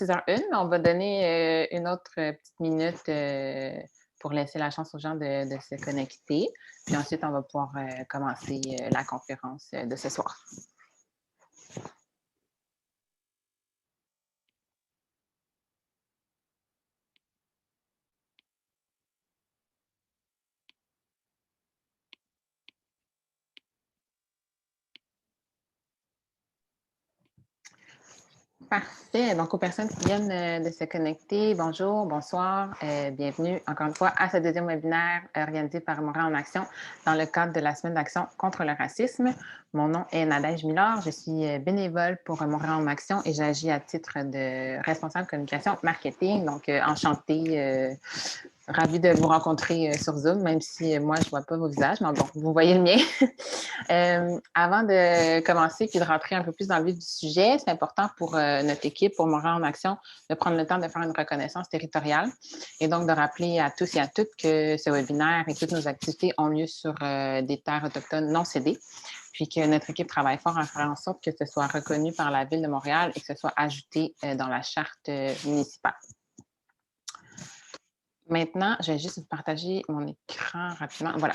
6h01, mais on va donner une autre petite minute pour laisser la chance aux gens de se connecter. Puis ensuite, on va pouvoir commencer la conférence de ce soir. Parfait. Donc, aux personnes qui viennent de se connecter, bonjour, bonsoir, bienvenue encore une fois à ce deuxième webinaire organisé par Montréal en Action dans le cadre de la Semaine d'action contre le racisme. Mon nom est Nadège Millard, je suis bénévole pour Montréal en Action et j'agis à titre de responsable communication marketing. Donc, enchantée, ravie de vous rencontrer sur Zoom, même si moi, je ne vois pas vos visages, mais bon, vous voyez le mien. Avant de commencer puis de rentrer un peu plus dans le vif du sujet, c'est important pour notre équipe, pour Montréal en Action, de prendre le temps de faire une reconnaissance territoriale et donc de rappeler à tous et à toutes que ce webinaire et toutes nos activités ont lieu sur des terres autochtones non cédées, puis que notre équipe travaille fort à faire en sorte que ce soit reconnu par la Ville de Montréal et que ce soit ajouté dans la charte municipale. Maintenant, je vais juste vous partager mon écran rapidement. Voilà.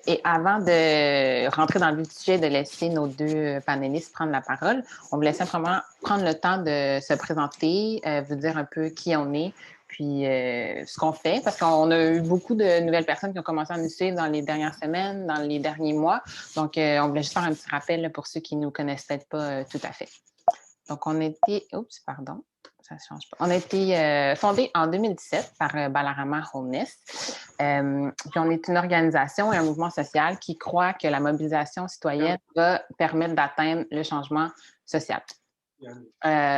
Et avant de rentrer dans le vif du sujet, de laisser nos deux panélistes prendre la parole, on vous laisse simplement prendre le temps de se présenter, vous dire un peu qui on est, puis ce qu'on fait, parce qu'on a eu beaucoup de nouvelles personnes qui ont commencé à nous suivre dans les dernières semaines, dans les derniers mois. Donc, on voulait juste faire un petit rappel là, pour ceux qui ne nous connaissent peut-être pas tout à fait. Donc, on était... Oups, pardon. Ça change pas. On a été fondé en 2017 par Balarama Homeless. Puis on est une organisation et un mouvement social qui croit que la mobilisation citoyenne va permettre d'atteindre le changement social.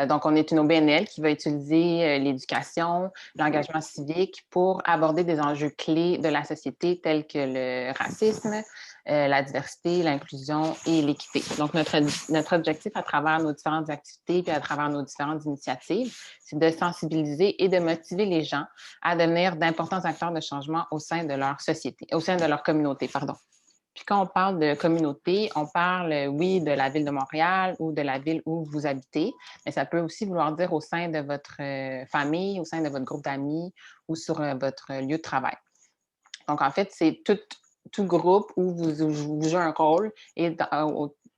Donc, on est une OBNL qui va utiliser l'éducation, l'engagement civique pour aborder des enjeux clés de la société tels que le racisme, la diversité, l'inclusion et l'équité. Donc, notre objectif à travers nos différentes activités puis à travers nos différentes initiatives, c'est de sensibiliser et de motiver les gens à devenir d'importants acteurs de changement au sein de leur société, au sein de leur communauté, pardon. Puis quand on parle de communauté, on parle, oui, de la Ville de Montréal ou de la ville où vous habitez, mais ça peut aussi vouloir dire au sein de votre famille, au sein de votre groupe d'amis ou sur votre lieu de travail. Donc, en fait, c'est tout groupe où vous jouez un rôle et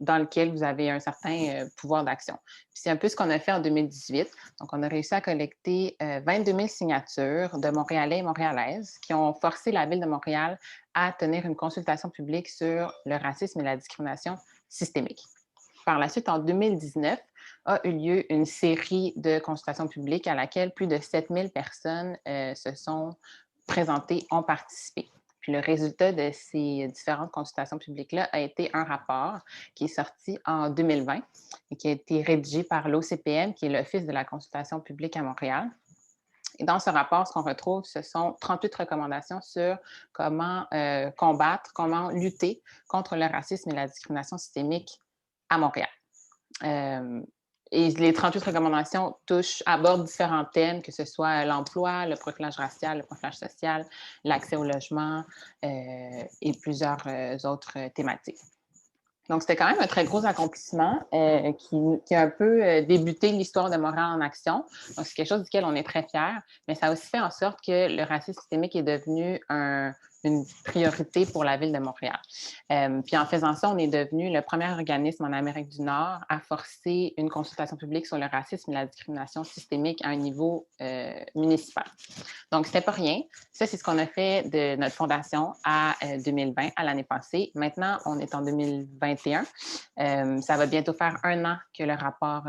dans lequel vous avez un certain pouvoir d'action. C'est un peu ce qu'on a fait en 2018. Donc, on a réussi à collecter 22 000 signatures de Montréalais et Montréalaises qui ont forcé la Ville de Montréal à tenir une consultation publique sur le racisme et la discrimination systémique. Par la suite, en 2019, a eu lieu une série de consultations publiques à laquelle plus de 7 000 personnes se sont présentées, ont participé. Puis le résultat de ces différentes consultations publiques-là a été un rapport qui est sorti en 2020 et qui a été rédigé par l'OCPM, qui est l'Office de la consultation publique à Montréal. Et dans ce rapport, ce qu'on retrouve, ce sont 38 recommandations sur comment combattre, comment lutter contre le racisme et la discrimination systémique à Montréal. Et les 38 recommandations abordent différents thèmes, que ce soit l'emploi, le profilage racial, le profilage social, l'accès au logement et plusieurs autres thématiques. Donc, c'était quand même un très gros accomplissement qui a un peu débuté l'histoire de Montréal en action. Donc, c'est quelque chose duquel on est très fiers, mais ça a aussi fait en sorte que le racisme systémique est devenu une priorité pour la Ville de Montréal. Puis en faisant ça, on est devenu le premier organisme en Amérique du Nord à forcer une consultation publique sur le racisme et la discrimination systémique à un niveau municipal. Donc, c'était pas rien. Ça, c'est ce qu'on a fait de notre fondation à 2020, à l'année passée. Maintenant, on est en 2021. Ça va bientôt faire 1 an que le rapport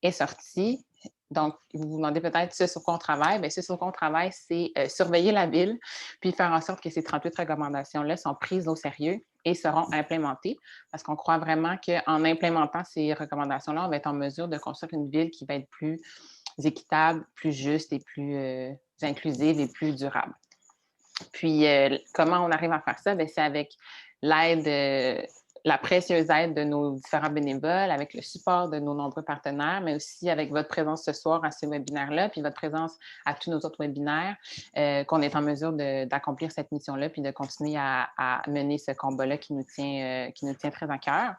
est sorti. Donc, vous vous demandez peut-être ce sur quoi on travaille. Bien, ce sur quoi on travaille, c'est surveiller la ville, puis faire en sorte que ces 38 recommandations-là sont prises au sérieux et seront implémentées, parce qu'on croit vraiment qu'en implémentant ces recommandations-là, on va être en mesure de construire une ville qui va être plus équitable, plus juste et plus inclusive et plus durable. Puis, comment on arrive à faire ça? Bien, c'est avec l'aide, la précieuse aide de nos différents bénévoles, avec le support de nos nombreux partenaires, mais aussi avec votre présence ce soir à ce webinaire-là, puis votre présence à tous nos autres webinaires, qu'on est en mesure d'accomplir cette mission-là, puis de continuer à mener ce combat-là qui nous tient très à cœur.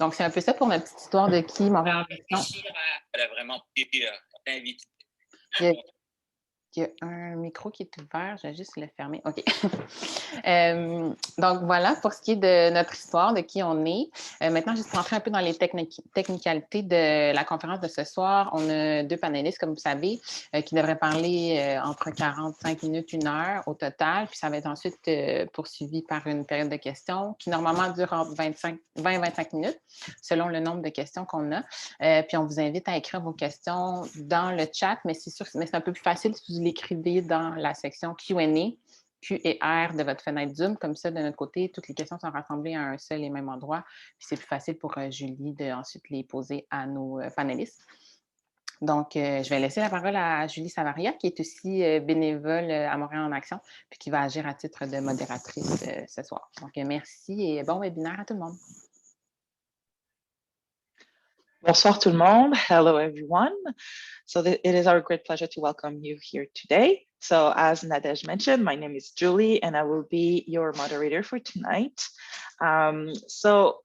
Donc, c'est un peu ça pour ma petite histoire de qui, Montréal. Elle a vraiment été invitée. Il y a un micro qui est ouvert, je vais juste le fermer. OK. Donc, voilà pour ce qui est de notre histoire, de qui on est. Maintenant, juste pour entrer un peu dans les technicalités de la conférence de ce soir, on a 2 panélistes, comme vous savez, qui devraient parler entre 45 minutes, 1 heure au total. Puis ça va être ensuite poursuivi par une période de questions qui, normalement, dure entre 20-25 minutes, selon le nombre de questions qu'on a. Puis on vous invite à écrire vos questions dans le chat, mais c'est sûr, mais c'est un peu plus facile si vous l'écrivez dans la section Q&A, Q et R de votre fenêtre Zoom. Comme ça, de notre côté, toutes les questions sont rassemblées à un seul et même endroit. Puis c'est plus facile pour Julie de ensuite les poser à nos panélistes. Donc, je vais laisser la parole à Julie Savaria, qui est aussi bénévole à Montréal en Action, puis qui va agir à titre de modératrice ce soir. Donc, merci et bon webinaire à tout le monde. Bonsoir tout le monde. Hello everyone. So it is our great pleasure to welcome you here today. So as Nadej mentioned, my name is Julie and I will be your moderator for tonight. So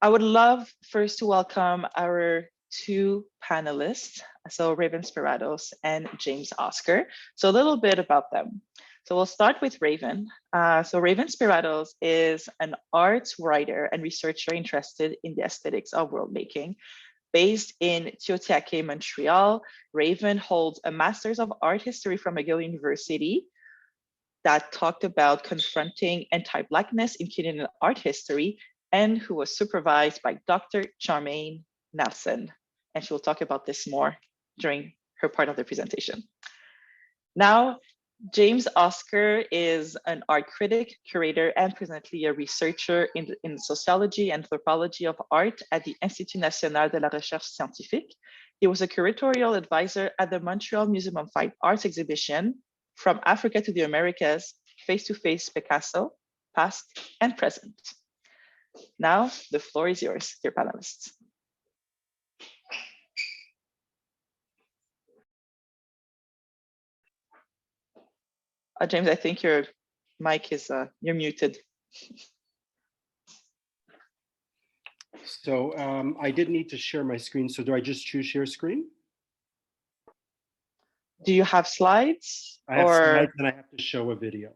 I would love first to welcome our 2 panelists, so Raven Spirados and James Oscar. So a little bit about them. So we'll start with Raven. So Raven Spirados is an arts writer and researcher interested in the aesthetics of world making. Based in Tautologies, Montreal, Raven holds a Master's of Art History from McGill University that talked about confronting anti-Blackness in Canadian art history, and who was supervised by Dr. Sherman Nelson. And she will talk about this more during her part of the presentation. Now, James Oscar is an art critic, curator, and presently a researcher in sociology and anthropology of art at the Institut National de la Recherche Scientifique. He was a curatorial advisor at the Montreal Museum of Fine Arts exhibition, From Africa to the Americas, Face-to-Face Picasso, Past and Present. Now, the floor is yours, dear panelists. James, I think your mic is, you're muted. So I did need to share my screen. So do I just choose share screen? Do you have slides? I have slides and I have to show a video.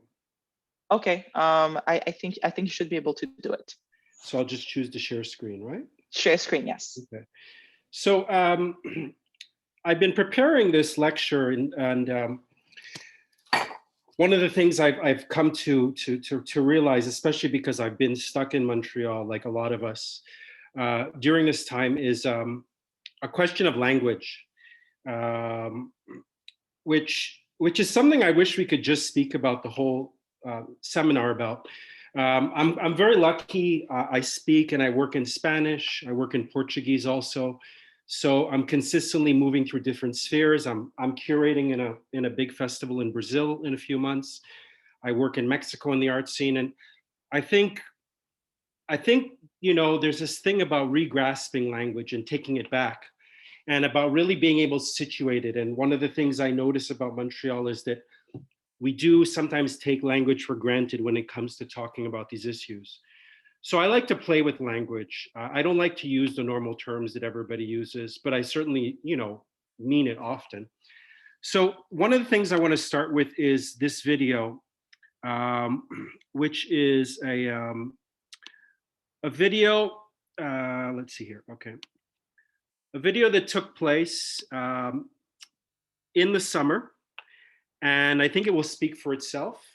Okay, I think you should be able to do it. So I'll just choose to share screen, right? Share screen, yes. Okay. So I've been preparing this lecture and one of the things I've come to realize, especially because I've been stuck in Montreal, like a lot of us, during this time, is a question of language, which is something I wish we could just speak about the whole seminar about. I'm very lucky. I speak and I work in Spanish. I work in Portuguese also. So I'm consistently moving through different spheres. I'm curating in a big festival in Brazil in a few months. I work in Mexico in the art scene, and I think you know there's this thing about regrasping language and taking it back, and about really being able to situate it. And one of the things I notice about Montreal is that we do sometimes take language for granted when it comes to talking about these issues. So I like to play with language. I don't like to use the normal terms that everybody uses, but I certainly, you know, mean it often. So one of the things I want to start with is this video, which is a video, let's see here, okay. A video that took place in the summer, and I think it will speak for itself.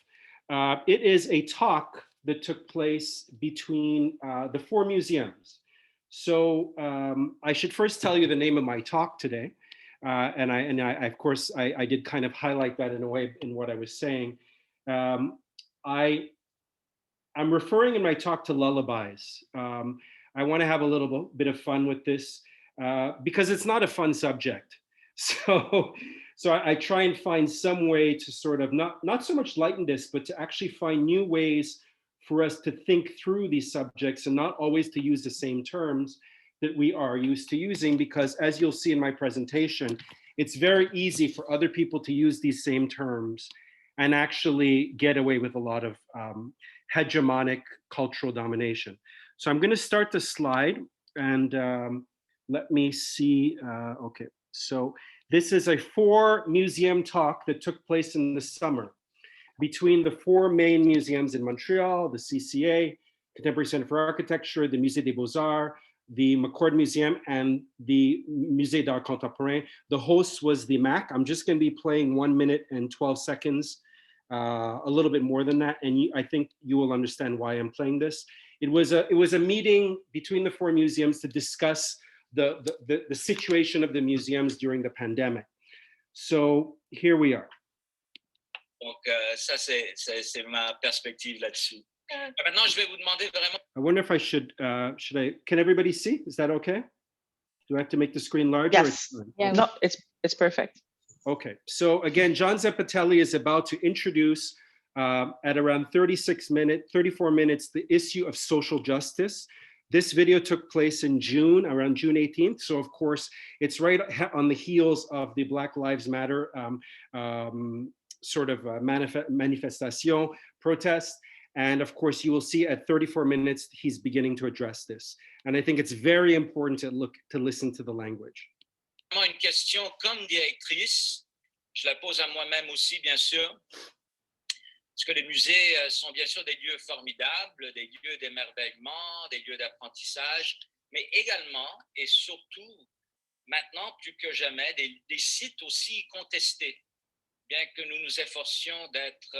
It is a talk that took place between the 4 museums. So I should first tell you the name of my talk today. And I of course, I did kind of highlight that in a way in what I was saying. I'm referring in my talk to Lullabies. I want to have a little bit of fun with this because it's not a fun subject. So I try and find some way to sort of not so much lighten this, but to actually find new ways for us to think through these subjects and not always to use the same terms that we are used to using, because as you'll see in my presentation, it's very easy for other people to use these same terms and actually get away with a lot of hegemonic cultural domination. So I'm going to start the slide And let me see. Okay, so this is a 4-museum talk that took place in the summer between the 4 main museums in Montreal, the CCA, Contemporary Center for Architecture, the Musée des Beaux-Arts, the McCord Museum, and the Musée d'Art Contemporain. The host was the MAC. I'm just going to be playing 1 minute and 12 seconds, a little bit more than that, and I think you will understand why I'm playing this. It was a meeting between the 4 museums to discuss the situation of the museums during the pandemic. So here we are. Donc, ça, c'est ma perspective là-dessus. Maintenant, je vais vous demander vraiment. I wonder if I should I, can everybody see? Is that okay? Do I have to make the screen larger? Yes. Yeah. No, it's perfect. Okay. So again, John Zappatelli is about to introduce at around 34 minutes, the issue of social justice. This video took place in June, around June 18th. So of course, it's right on the heels of the Black Lives Matter sort of manifestation, protest. And of course, you will see at 34 minutes, he's beginning to address this. And I think it's very important to listen to the language. Une question comme directrice, je la pose à moi-même aussi, bien sûr. Parce que les musées sont bien sûr des lieux formidables, des lieux d'émerveillement, des lieux d'apprentissage, mais également et surtout, maintenant plus que jamais, des sites aussi contestés. Bien que nous nous efforcions d'être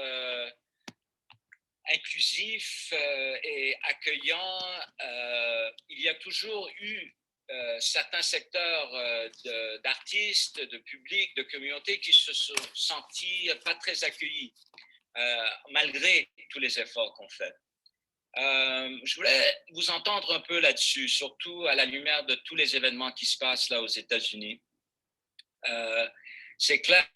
inclusifs et accueillants, il y a toujours eu certains secteurs d'artistes, de publics, de communautés qui se sont sentis pas très accueillis, malgré tous les efforts qu'on fait. Je voulais vous entendre un peu là-dessus, surtout à la lumière de tous les événements qui se passent là aux États-Unis. C'est clair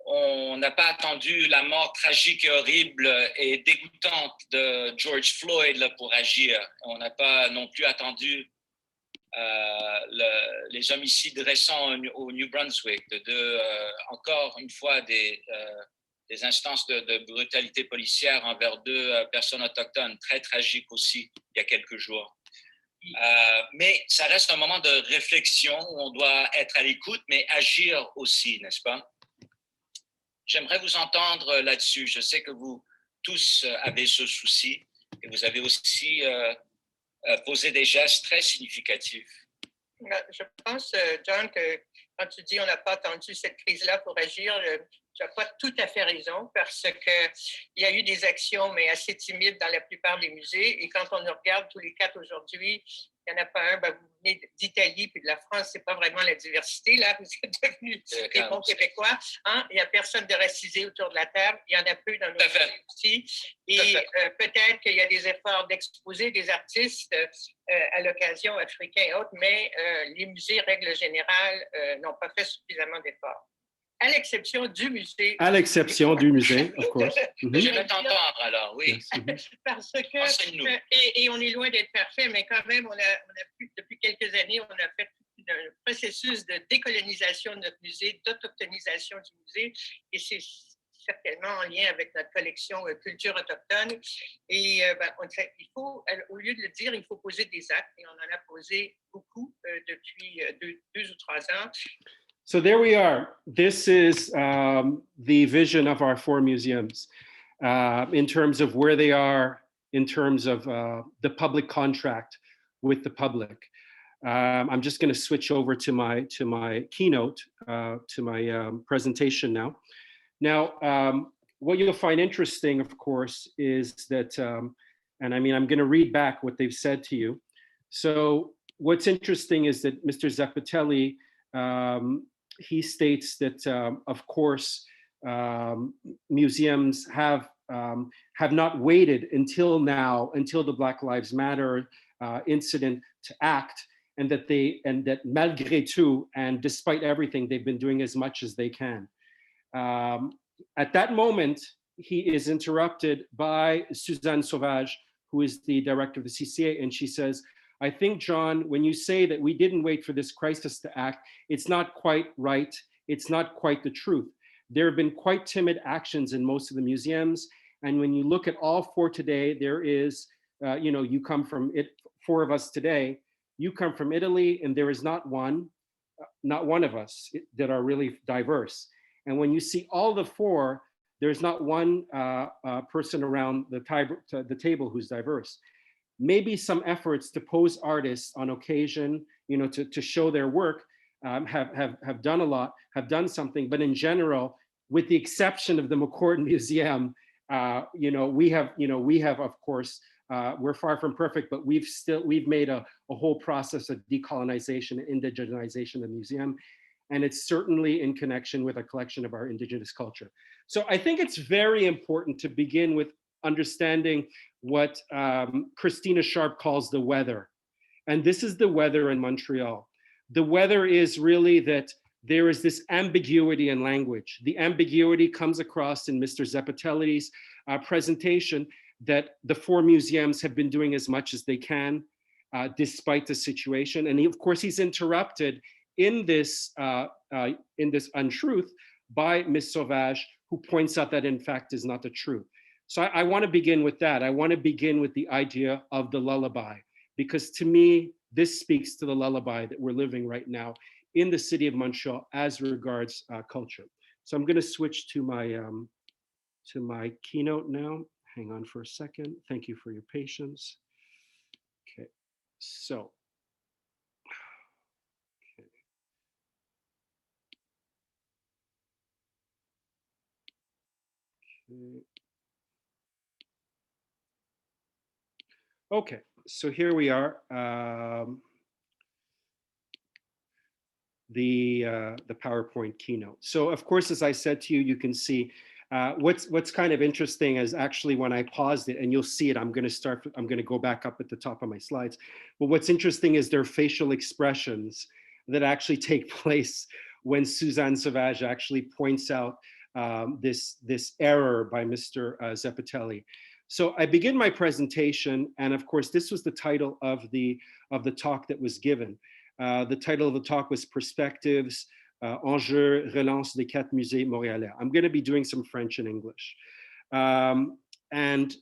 qu'on n'a pas attendu la mort tragique et horrible et dégoûtante de George Floyd là, pour agir. On n'a pas non plus attendu les homicides récents au New Brunswick, encore une fois des instances de brutalité policière envers 2 personnes autochtones, très tragiques aussi, il y a quelques jours. Mais ça reste un moment de réflexion où on doit être à l'écoute, mais agir aussi, n'est-ce pas? J'aimerais vous entendre là-dessus. Je sais que vous tous avez ce souci et vous avez aussi posé des gestes très significatifs. Je pense, John, que quand tu dis on n'a pas attendu cette crise-là pour agir, tu n'as pas tout à fait raison parce qu'il y a eu des actions, mais assez timides dans la plupart des musées. Et quand on nous regarde tous les 4 aujourd'hui, il n'y en a pas un, vous venez d'Italie puis de la France, ce n'est pas vraiment la diversité. Là, vous êtes devenus des bons Québécois. Hein? Il n'y a personne de racisé autour de la table. Il y en a peu dans nos musées aussi. Et peut-être qu'il y a des efforts d'exposer des artistes à l'occasion africains et autres, mais les musées, règle générale, n'ont pas fait suffisamment d'efforts. À l'exception du musée. À l'exception du musée, of course. Je vais t'entendre alors, oui. Yes. Parce que, et on est loin d'être parfait, mais quand même, on a depuis quelques années, on a fait un processus de décolonisation de notre musée, d'autochtonisation du musée, et c'est certainement en lien avec notre collection culture autochtone. Et il faut, au lieu de le dire, il faut poser des actes, et on en a posé beaucoup depuis 2 ou 3 ans. So there we are. This is the vision of our 4 museums in terms of where they are, in terms of the public contract with the public. I'm just going to switch over to my keynote, to my presentation now. Now, what you'll find interesting, of course, is that, and I mean, I'm going to read back what they've said to you. So what's interesting is that Mr. Zappatelli, he states that, of course, museums have not waited until now, until the Black Lives Matter incident to act, and that malgré tout, and despite everything, they've been doing as much as they can. At that moment, he is interrupted by Suzanne Sauvage, who is the director of the CCA, and she says, I think, John, when you say that we didn't wait for this crisis to act, it's not quite right. It's not quite the truth. There have been quite timid actions in most of the museums. And when you look at all 4 today, there is, you come from it, 4 of us today, You come from Italy, and there is not one of us that are really diverse. And when you see all the four, there's not one person around the table who's diverse. Maybe some efforts to pose artists on occasion, to show their work, have done a lot, have done something. But in general, with the exception of the McCorden Museum, we have, of course, we're far from perfect, but we've made a whole process of decolonization and indigenization of the museum. And it's certainly in connection with a collection of our indigenous culture. So I think it's very important to begin with understanding what Christina Sharp calls the weather. And this is the weather in Montreal. The weather is really that there is this ambiguity in language. The ambiguity comes across in Mr. Zeppatelli's presentation, that the four museums have been doing as much as they can despite the situation. And of course, he's interrupted in this untruth by Ms. Sauvage, who points out that in fact is not the truth. So I want to begin with that. I want to begin with the idea of the lullaby, because to me, this speaks to the lullaby that we're living right now in the city of Montreal as regards culture. So I'm going to switch to my keynote now. Hang on for a second. Thank you for your patience. Okay, so. Okay, so here we are. The PowerPoint keynote. So of course, as I said to you, you can see what's kind of interesting is actually when I paused it, and you'll see it, I'm going to go back up at the top of my slides. But what's interesting is their facial expressions that actually take place when Suzanne Sauvage actually points out this error by Mr. Zeppatelli. So I begin my presentation, and of course, this was the title of the talk that was given. The title of the talk was Perspectives, Enjeux, Relance des quatre musées montréalais. I'm going to be doing some French and English. And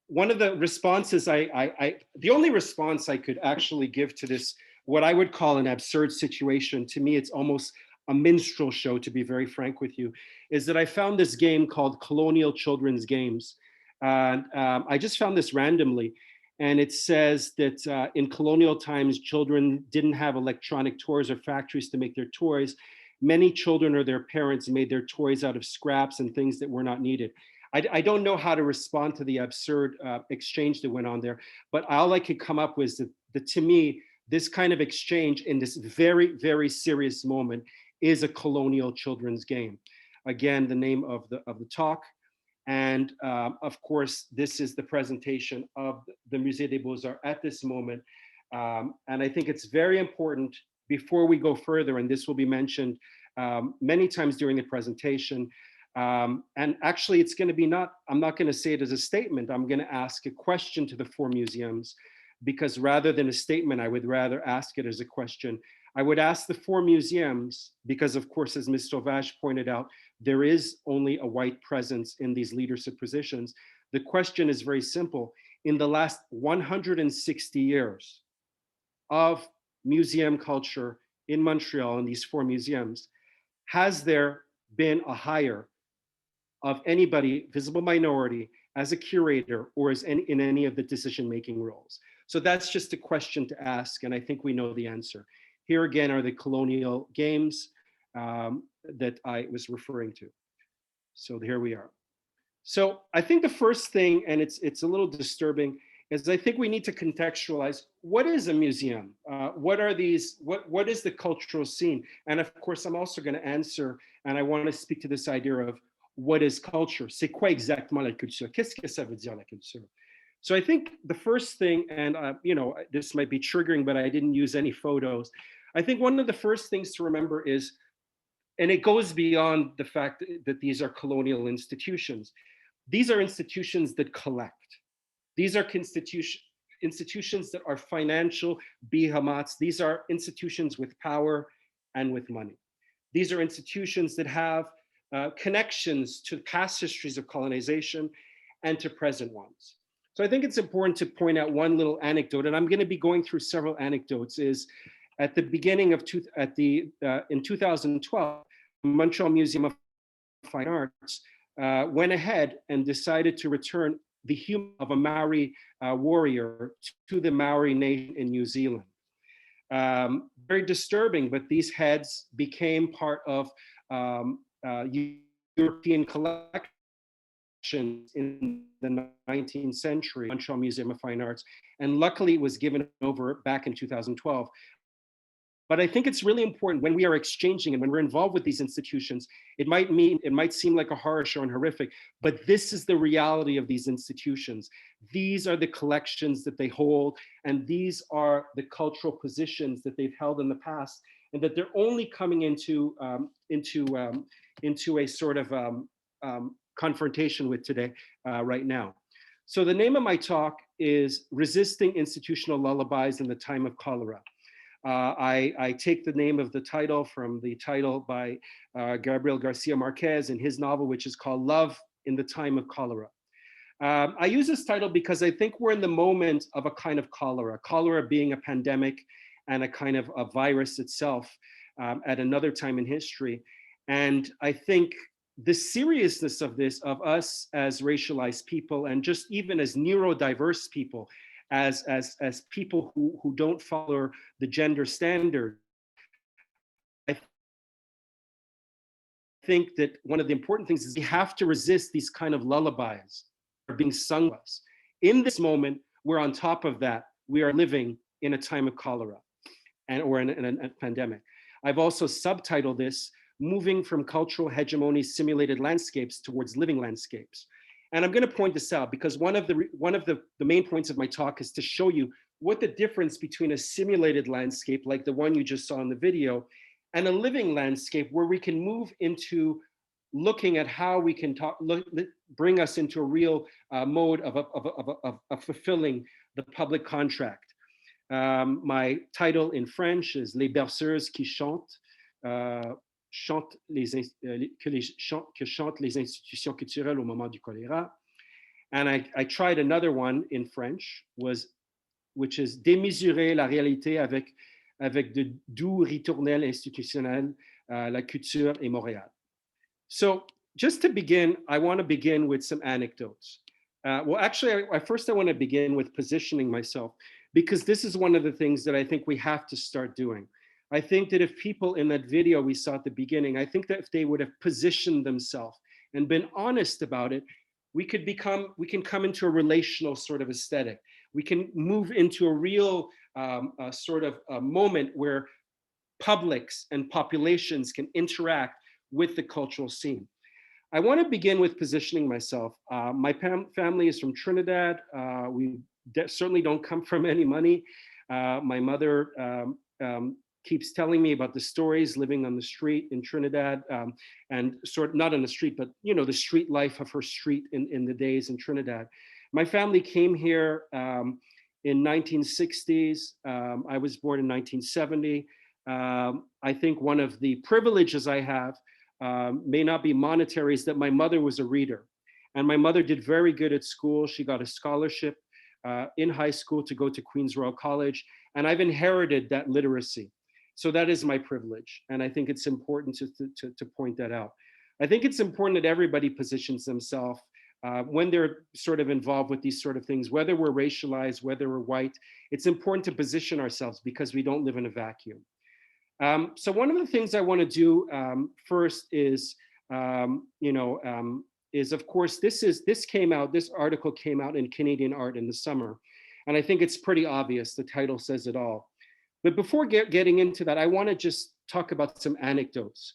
one of the responses, the only response I could actually give to this, what I would call an absurd situation, to me, it's almost a minstrel show, to be very frank with you, is that I found this game called Colonial Children's Games. I just found this randomly. And it says that in colonial times, children didn't have electronic toys or factories to make their toys. Many children or their parents made their toys out of scraps and things that were not needed. I don't know how to respond to the absurd exchange that went on there, but all I could come up with is that to me, this kind of exchange in this very, very serious moment is a colonial children's game. Again, the name of the talk. And of course, this is the presentation of the Musée des Beaux-Arts at this moment. And I think it's very important before we go further, and this will be mentioned many times during the presentation. And actually, it's going to be I'm not going to say it as a statement. I'm going to ask a question to the four museums, because rather than a statement, I would rather ask it as a question. I would ask the four museums, because of course, as Ms. Sauvage pointed out, there is only a white presence in these leadership positions. The question is very simple. In the last 160 years of museum culture in Montreal, in these four museums, has there been a hire of anybody, visible minority, as a curator or as in any of the decision-making roles? So that's just a question to ask, and I think we know the answer. Here again are the colonial games that I was referring to. So here we are. So I think the first thing, and it's a little disturbing, is I think we need to contextualize what is a museum? What is the cultural scene? And of course, I'm also going to answer, and I want to speak to this idea of what is culture? C'est quoi exactement la culture? Qu'est-ce que ça veut dire la culture? So I think the first thing, and this might be triggering, but I didn't use any photos. I think one of the first things to remember is, and it goes beyond the fact that these are colonial institutions. These are institutions that collect. These are institutions that are financial behemoths. These are institutions with power and with money. These are institutions that have connections to past histories of colonization and to present ones. So So I think it's important to point out one little anecdote, and I'm going to be going through several anecdotes. Is at the beginning of in 2012, Montreal Museum of Fine Arts went ahead and decided to return the human of a Maori warrior to the Maori nation in New Zealand. Very disturbing, but these heads became part of European collections in the 19th century, Montreal Museum of Fine Arts, and luckily it was given over back in 2012. But I think it's really important when we are exchanging and when we're involved with these institutions, it might seem like a horror show and horrific, but this is the reality of these institutions. These are the collections that they hold, and these are the cultural positions that they've held in the past, and that they're only coming into a sort of confrontation with today, right now. So the name of my talk is Resisting Institutional Lullabies in the Time of Cholera. I take the name of the title from the title by Gabriel Garcia Marquez in his novel, which is called Love in the Time of Cholera. I use this title because I think we're in the moment of a kind of cholera being a pandemic and a kind of a virus itself at another time in history. And I think the seriousness of this, of us as racialized people and just even as neurodiverse people, as people who don't follow the gender standard, I think that one of the important things is we have to resist these kind of lullabies that are being sung to us. In this moment, we're on top of that. We are living in a time of cholera or in a pandemic. I've also subtitled this, Moving from Cultural Hegemony Simulated Landscapes Towards Living Landscapes. And I'm going to point this out because one of the main points of my talk is to show you what the difference between a simulated landscape like the one you just saw in the video and a living landscape where we can move into looking at how we can bring us into a real mode of fulfilling the public contract. My title in French is Les berceuses qui chantent, que chantent les institutions culturelles au moment du choléra. And I tried another one in French, which is Démesurer la réalité avec de doux ritournelles institutionnels, la culture et Montréal. So just to begin, I want to begin with some anecdotes. Well, actually, first I want to begin with positioning myself, because this is one of the things that I think we have to start doing. I think that if people in that video we saw at the beginning, I think that if they would have positioned themselves and been honest about it, we can come into a relational sort of aesthetic. We can move into a real sort of a moment where publics and populations can interact with the cultural scene. I want to begin with positioning myself. My family is from Trinidad. We certainly don't come from any money. My mother keeps telling me about the stories living on the street in Trinidad, and not on the street, but the street life of her street in the days in Trinidad. My family came here in 1960s. I was born in 1970. I think one of the privileges I have may not be monetary, is that my mother was a reader, and my mother did very good at school. She got a scholarship in high school to go to Queen's Royal College, and I've inherited that literacy. So that is my privilege, and I think it's important to point that out. I think it's important that everybody positions themselves when they're sort of involved with these sort of things, whether we're racialized, whether we're white. It's important to position ourselves because we don't live in a vacuum. So one of the things I want to do first is, is of course this article came out in Canadian Art in the summer, and I think it's pretty obvious. The title says it all. But before getting into that, I want to just talk about some anecdotes,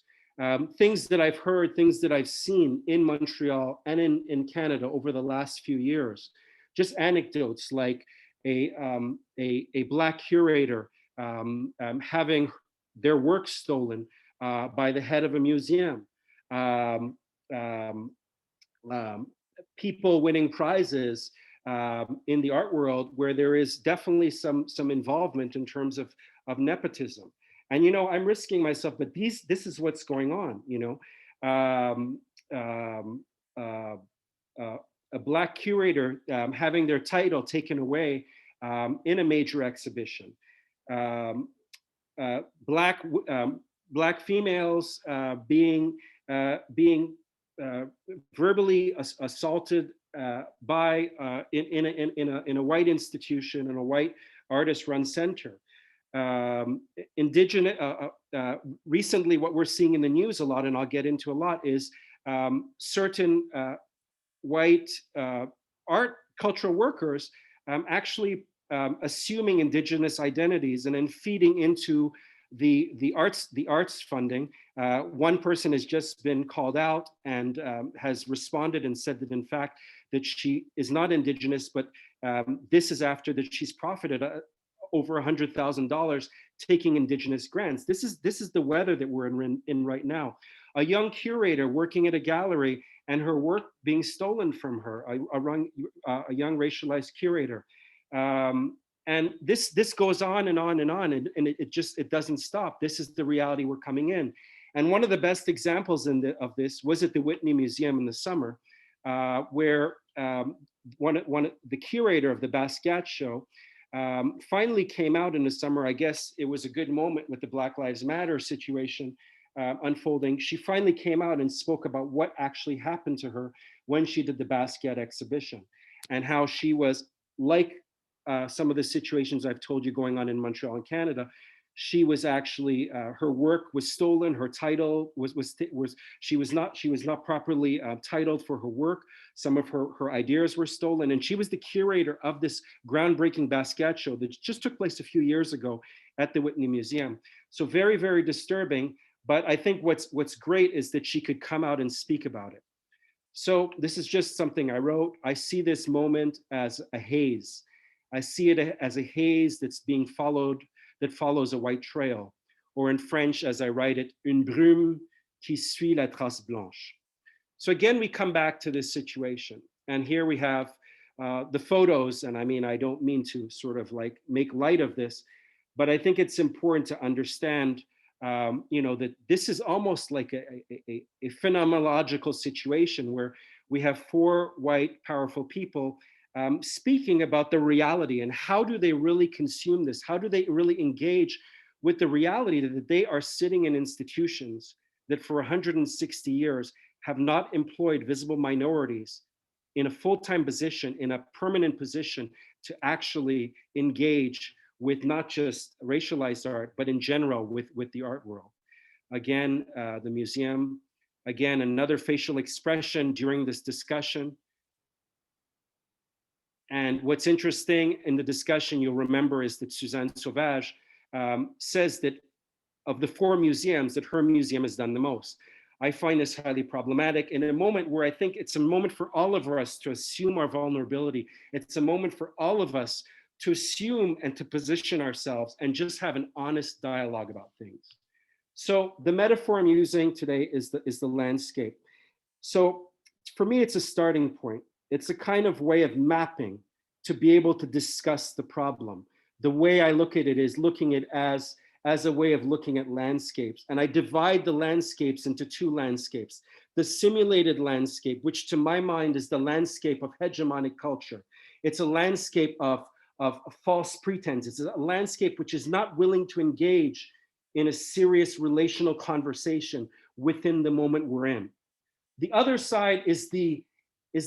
things that I've heard, things that I've seen in Montreal and in Canada over the last few years. Just anecdotes like a Black curator having their work stolen by the head of a museum, people winning prizes in the art world where there is definitely some involvement in terms of nepotism. And I'm risking myself, but this is what's going on. a Black curator having their title taken away in a major exhibition. Black females being verbally assaulted by in a white institution, in a white artist-run center. Indigenous, recently what we're seeing in the news a lot, and I'll get into a lot, is certain white art cultural workers actually assuming Indigenous identities and then feeding into the arts funding. One person has just been called out and has responded and said that in fact that she is not Indigenous, but this is after that she's profited over $100,000 taking Indigenous grants. This is the weather that we're in right now. A young curator working at a gallery and her work being stolen from her, a young racialized curator. And this goes on and on and on, and it doesn't stop. This is the reality we're coming in. And one of the best examples of this was at the Whitney Museum in the summer, where the curator of the Basquiat show finally came out in the summer. I guess it was a good moment with the Black Lives Matter situation unfolding. She finally came out and spoke about what actually happened to her when she did the Basquiat exhibition, and how she was like some of the situations I've told you going on in Montreal and Canada. She was actually her work was stolen. Her title she was not properly titled for her work. Some of her ideas were stolen, and she was the curator of this groundbreaking Basquiat show that just took place a few years ago at the Whitney Museum. So very, very disturbing. But I think what's great is that she could come out and speak about it. So this is just something I wrote. I see this moment as a haze. I see it as a haze that's being followed, that follows a white trail, or in French, as I write it, une brume qui suit la trace blanche. So again, we come back to this situation. And here we have the photos. And I mean, I don't mean to sort of like make light of this, but I think it's important to understand that this is almost like a phenomenological situation where we have four white powerful people speaking about the reality and how do they really consume this? How do they really engage with the reality that they are sitting in institutions that for 160 years have not employed visible minorities in a full-time position, in a permanent position to actually engage with not just racialized art, but in general with the art world. Again, the museum, again, another facial expression during this discussion. And what's interesting in the discussion, you'll remember, is that Suzanne Sauvage says that of the four museums, that her museum has done the most. I find this highly problematic in a moment where I think it's a moment for all of us to assume our vulnerability. It's a moment for all of us to assume and to position ourselves and just have an honest dialogue about things. So the metaphor I'm using today is the landscape. So for me, it's a starting point. It's a kind of way of mapping to be able to discuss the problem. The way I look at it is looking at it as a way of looking at landscapes. And I divide the landscapes into two landscapes. The simulated landscape, which to my mind is the landscape of hegemonic culture. It's a landscape of false pretense. It's a landscape which is not willing to engage in a serious relational conversation within the moment we're in. The other side is the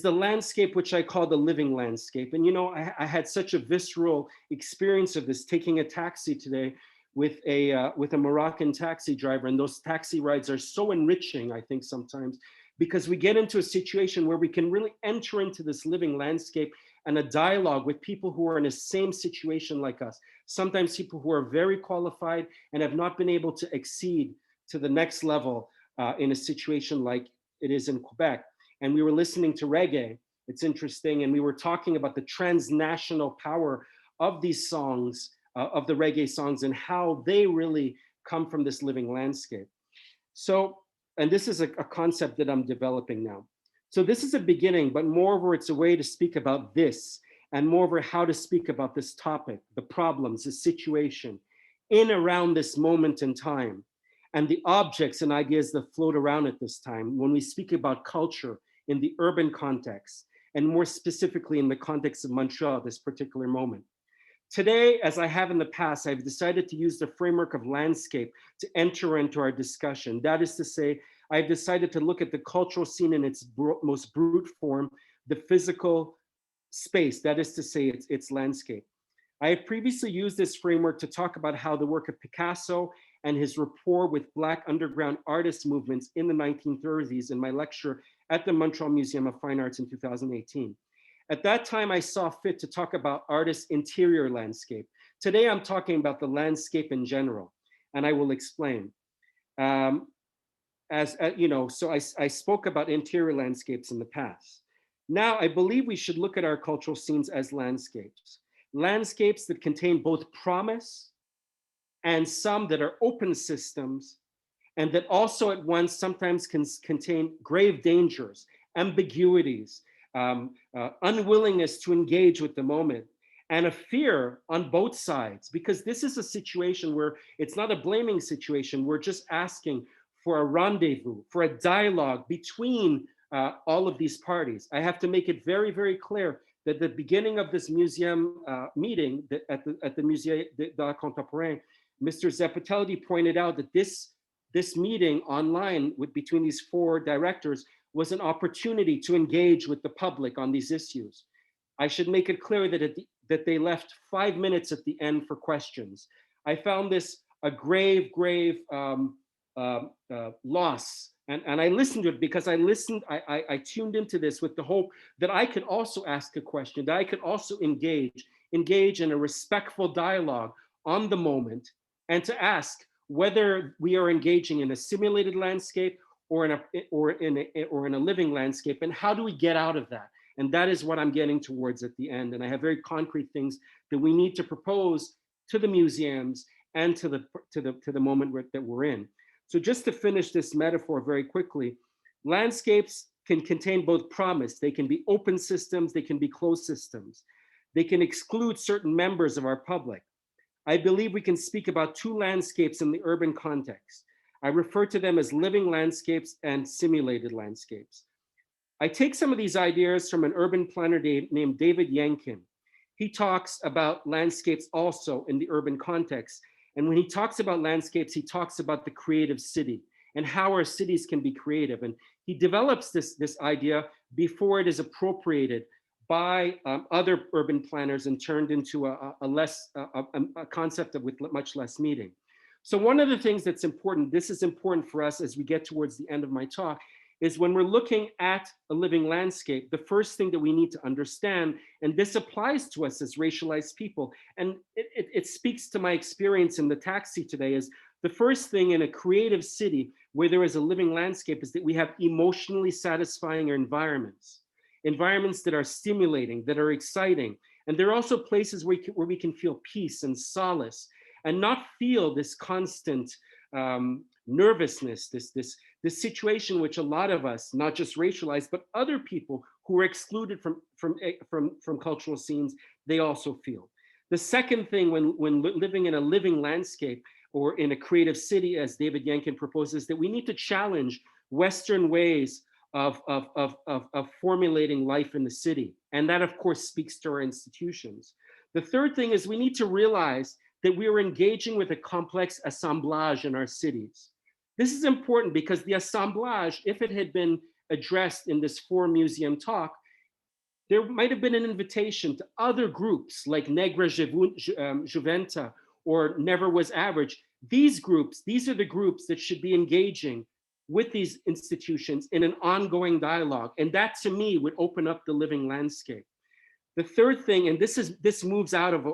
landscape which I call the living landscape. And I had such a visceral experience of this, taking a taxi today with a Moroccan taxi driver, and those taxi rides are so enriching, I think sometimes, because we get into a situation where we can really enter into this living landscape and a dialogue with people who are in the same situation like us. Sometimes people who are very qualified and have not been able to exceed to the next level in a situation like it is in Quebec. And we were listening to reggae. It's interesting. And we were talking about the transnational power of these songs, of the reggae songs, and how they really come from this living landscape. So, and this is a concept that I'm developing now. So this is a beginning, but moreover, it's a way to speak about this, and moreover, how to speak about this topic, the problems, the situation, in around this moment in time, and the objects and ideas that float around at this time when we speak about culture in the urban context, and more specifically in the context of Montreal, this particular moment. Today, as I have in the past, I've decided to use the framework of landscape to enter into our discussion. That is to say, I've decided to look at the cultural scene in its most brute form, the physical space, that is to say, its landscape. I have previously used this framework to talk about how the work of Picasso and his rapport with Black underground artist movements in the 1930s in my lecture at the Montreal Museum of Fine Arts in 2018. At that time, I saw fit to talk about artists' interior landscape. Today, I'm talking about the landscape in general, and I will explain. So I spoke about interior landscapes in the past. Now, I believe we should look at our cultural scenes as landscapes. Landscapes that contain both promise and some that are open systems, and that also at once sometimes can contain grave dangers, ambiguities, unwillingness to engage with the moment, and a fear on both sides, because this is a situation where it's not a blaming situation. We're just asking for a rendezvous, for a dialogue between all of these parties. I have to make it very, very clear that at the beginning of this museum meeting at the Musée d'Art Contemporain, Mr. Zeppetelli pointed out that this meeting online between these four directors was an opportunity to engage with the public on these issues. I should make it clear that they left 5 minutes at the end for questions. I found this a grave loss. And I listened to it because I tuned into this with the hope that I could also ask a question, that I could also engage in a respectful dialogue on the moment, and to ask whether we are engaging in a simulated landscape or in a living landscape, and how do we get out of that? And that is what I'm getting towards at the end. And I have very concrete things that we need to propose to the museums and to the moment that we're in. So just to finish this metaphor very quickly, landscapes can contain both promise. They can be open systems, they can be closed systems. They can exclude certain members of our public. I believe we can speak about two landscapes in the urban context. I refer to them as living landscapes and simulated landscapes. I take some of these ideas from an urban planner named David Yankin. He talks about landscapes also in the urban context. And when he talks about landscapes, he talks about the creative city and how our cities can be creative. And he develops this idea before it is appropriated by other urban planners and turned into a concept with much less meaning. So one of the things that's important, this is important for us as we get towards the end of my talk, is when we're looking at a living landscape, the first thing that we need to understand, and this applies to us as racialized people, and it speaks to my experience in the taxi today, is the first thing in a creative city where there is a living landscape is that we have emotionally satisfying environments that are stimulating, that are exciting. And there are also places where we can feel peace and solace and not feel this constant nervousness, this situation which a lot of us, not just racialized, but other people who are excluded from cultural scenes, they also feel. The second thing when living in a living landscape or in a creative city, as David Yankin proposes, that we need to challenge Western ways of formulating life in the city. And that, of course, speaks to our institutions. The third thing is we need to realize that we are engaging with a complex assemblage in our cities. This is important because the assemblage, if it had been addressed in this museum talk, there might have been an invitation to other groups like Negra Juventa or Never Was Average. These groups, these are the groups that should be engaging with these institutions in an ongoing dialogue. And that to me would open up the living landscape. The third thing, and this moves out of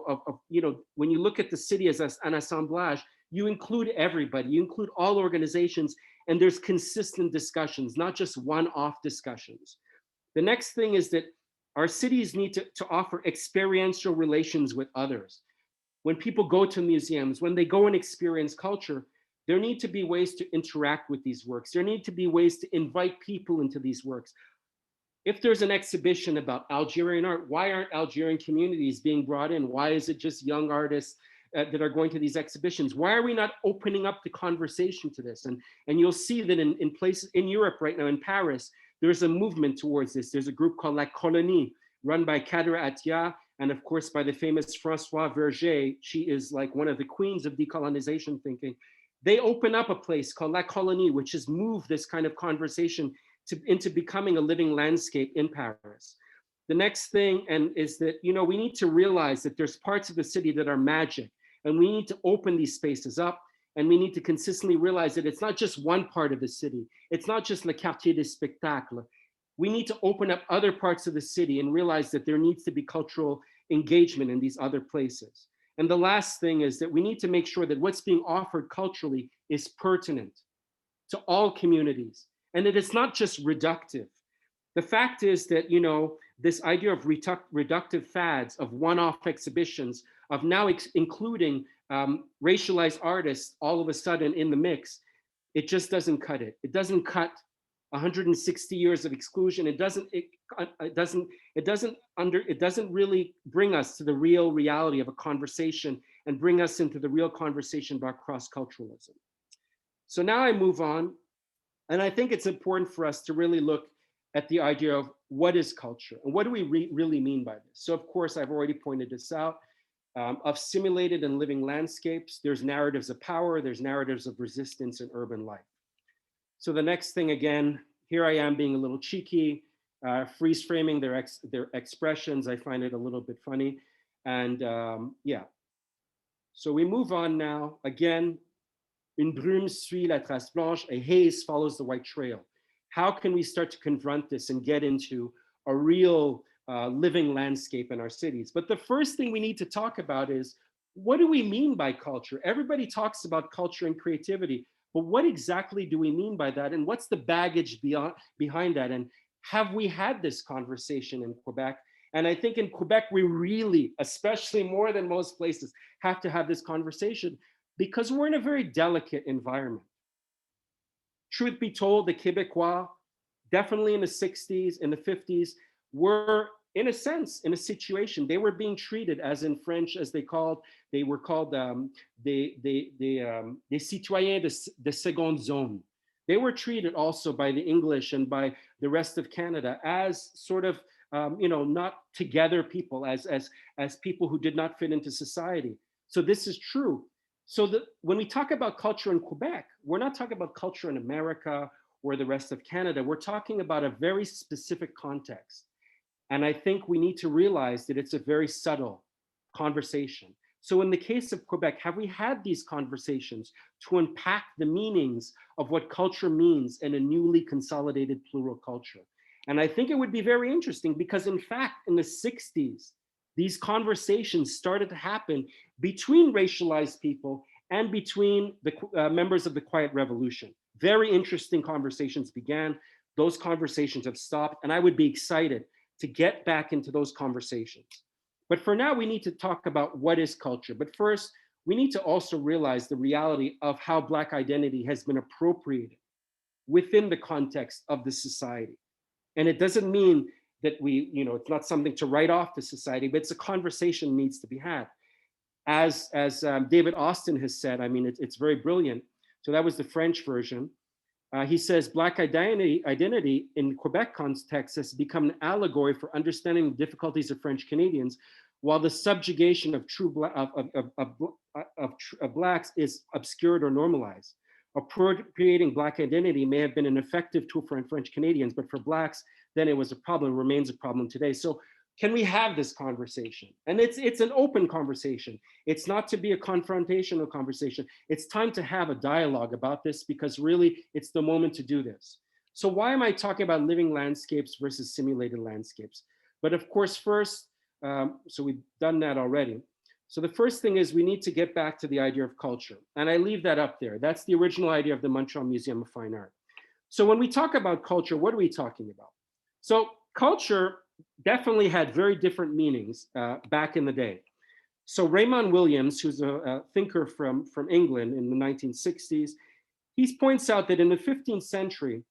when you look at the city as an assemblage, you include everybody, you include all organizations, and there's consistent discussions, not just one-off discussions. The next thing is that our cities need to offer experiential relations with others. When people go to museums, when they go and experience culture, there need to be ways to interact with these works. There need to be ways to invite people into these works. If there's an exhibition about Algerian art, why aren't Algerian communities being brought in? Why is it just young artists that are going to these exhibitions? Why are we not opening up the conversation to this? And you'll see that in places in Europe right now, in Paris, there's a movement towards this. There's a group called La Colonie, run by Kader Attia, and of course by the famous Françoise Verger. She is like one of the queens of decolonization thinking. They open up a place called La Colonie, which has moved this kind of conversation into becoming a living landscape in Paris. The next thing is that, we need to realize that there's parts of the city that are magic, and we need to open these spaces up, and we need to consistently realize that it's not just one part of the city. It's not just le quartier des spectacles. We need to open up other parts of the city and realize that there needs to be cultural engagement in these other places. And the last thing is that we need to make sure that what's being offered culturally is pertinent to all communities, and that it's not just reductive. The fact is that, this idea of reductive fads, of one-off exhibitions, of now including racialized artists all of a sudden in the mix, it just doesn't cut it. It doesn't cut 160 years of exclusion. It doesn't really bring us to the real reality of a conversation and bring us into the real conversation about cross-culturalism. So now I move on, and I think it's important for us to really look at the idea of what is culture and what do we really mean by this. So of course, I've already pointed this out. Of simulated and living landscapes, there's narratives of power, there's narratives of resistance in urban life. So the next thing, again, here I am being a little cheeky, freeze framing their expressions. I find it a little bit funny. And yeah. So we move on now. Again, une brume suit la trace blanche, a haze follows the white trail. How can we start to confront this and get into a real living landscape in our cities? But the first thing we need to talk about is, what do we mean by culture? Everybody talks about culture and creativity, but what exactly do we mean by that? And what's the baggage behind that? And have we had this conversation in Quebec? And I think in Quebec, we really, especially more than most places, have to have this conversation because we're in a very delicate environment. Truth be told, the Québécois, definitely in the 60s, in the 50s, were, in a sense, in a situation. They were being treated, as in French, as they were called des citoyens de seconde zone. They were treated also by the English and by the rest of Canada as sort of, not together people, as people who did not fit into society. So this is true. So when we talk about culture in Quebec, we're not talking about culture in America or the rest of Canada. We're talking about a very specific context. And I think we need to realize that it's a very subtle conversation. So in the case of Quebec, have we had these conversations to unpack the meanings of what culture means in a newly consolidated plural culture? And I think it would be very interesting because in fact, in the 60s, these conversations started to happen between racialized people and between the members of the Quiet Revolution. Very interesting conversations began. Those conversations have stopped, and I would be excited to get back into those conversations. But for now, we need to talk about what is culture. But first, we need to also realize the reality of how Black identity has been appropriated within the context of the society. And it doesn't mean that it's not something to write off the society, but it's a conversation that needs to be had. As David Austin has said, I mean, it's very brilliant. So that was the French version. He says, Black identity in Quebec context has become an allegory for understanding the difficulties of French Canadians, while the subjugation of Blacks is obscured or normalized. Appropriating Black identity may have been an effective tool for French Canadians, but for Blacks, then it was a problem, remains a problem today. So can we have this conversation? And it's an open conversation. It's not to be a confrontational conversation. It's time to have a dialogue about this because really it's the moment to do this. So why am I talking about living landscapes versus simulated landscapes? But of course, first, so we've done that already. So the first thing is we need to get back to the idea of culture. And I leave that up there. That's the original idea of the Montreal Museum of Fine Art. So when we talk about culture, what are we talking about? So culture definitely had very different meanings back in the day. So Raymond Williams, who's a thinker from England in the 1960s, he points out that in the 15th century,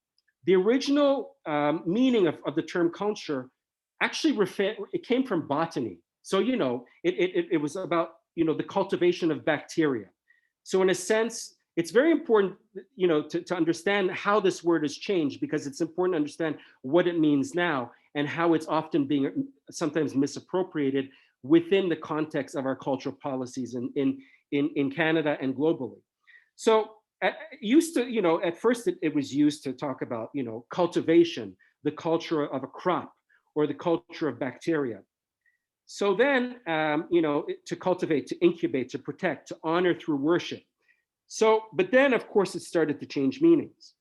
the original meaning of the term culture actually it came from botany. So, it was about, the cultivation of bacteria. So in a sense, it's very important, to understand how this word has changed, because it's important to understand what it means now and how it's often being sometimes misappropriated within the context of our cultural policies in Canada and globally. So at first it was used to talk about, cultivation, the culture of a crop, or the culture of bacteria. So then, to cultivate, to incubate, to protect, to honor through worship. So, but then of course it started to change meanings.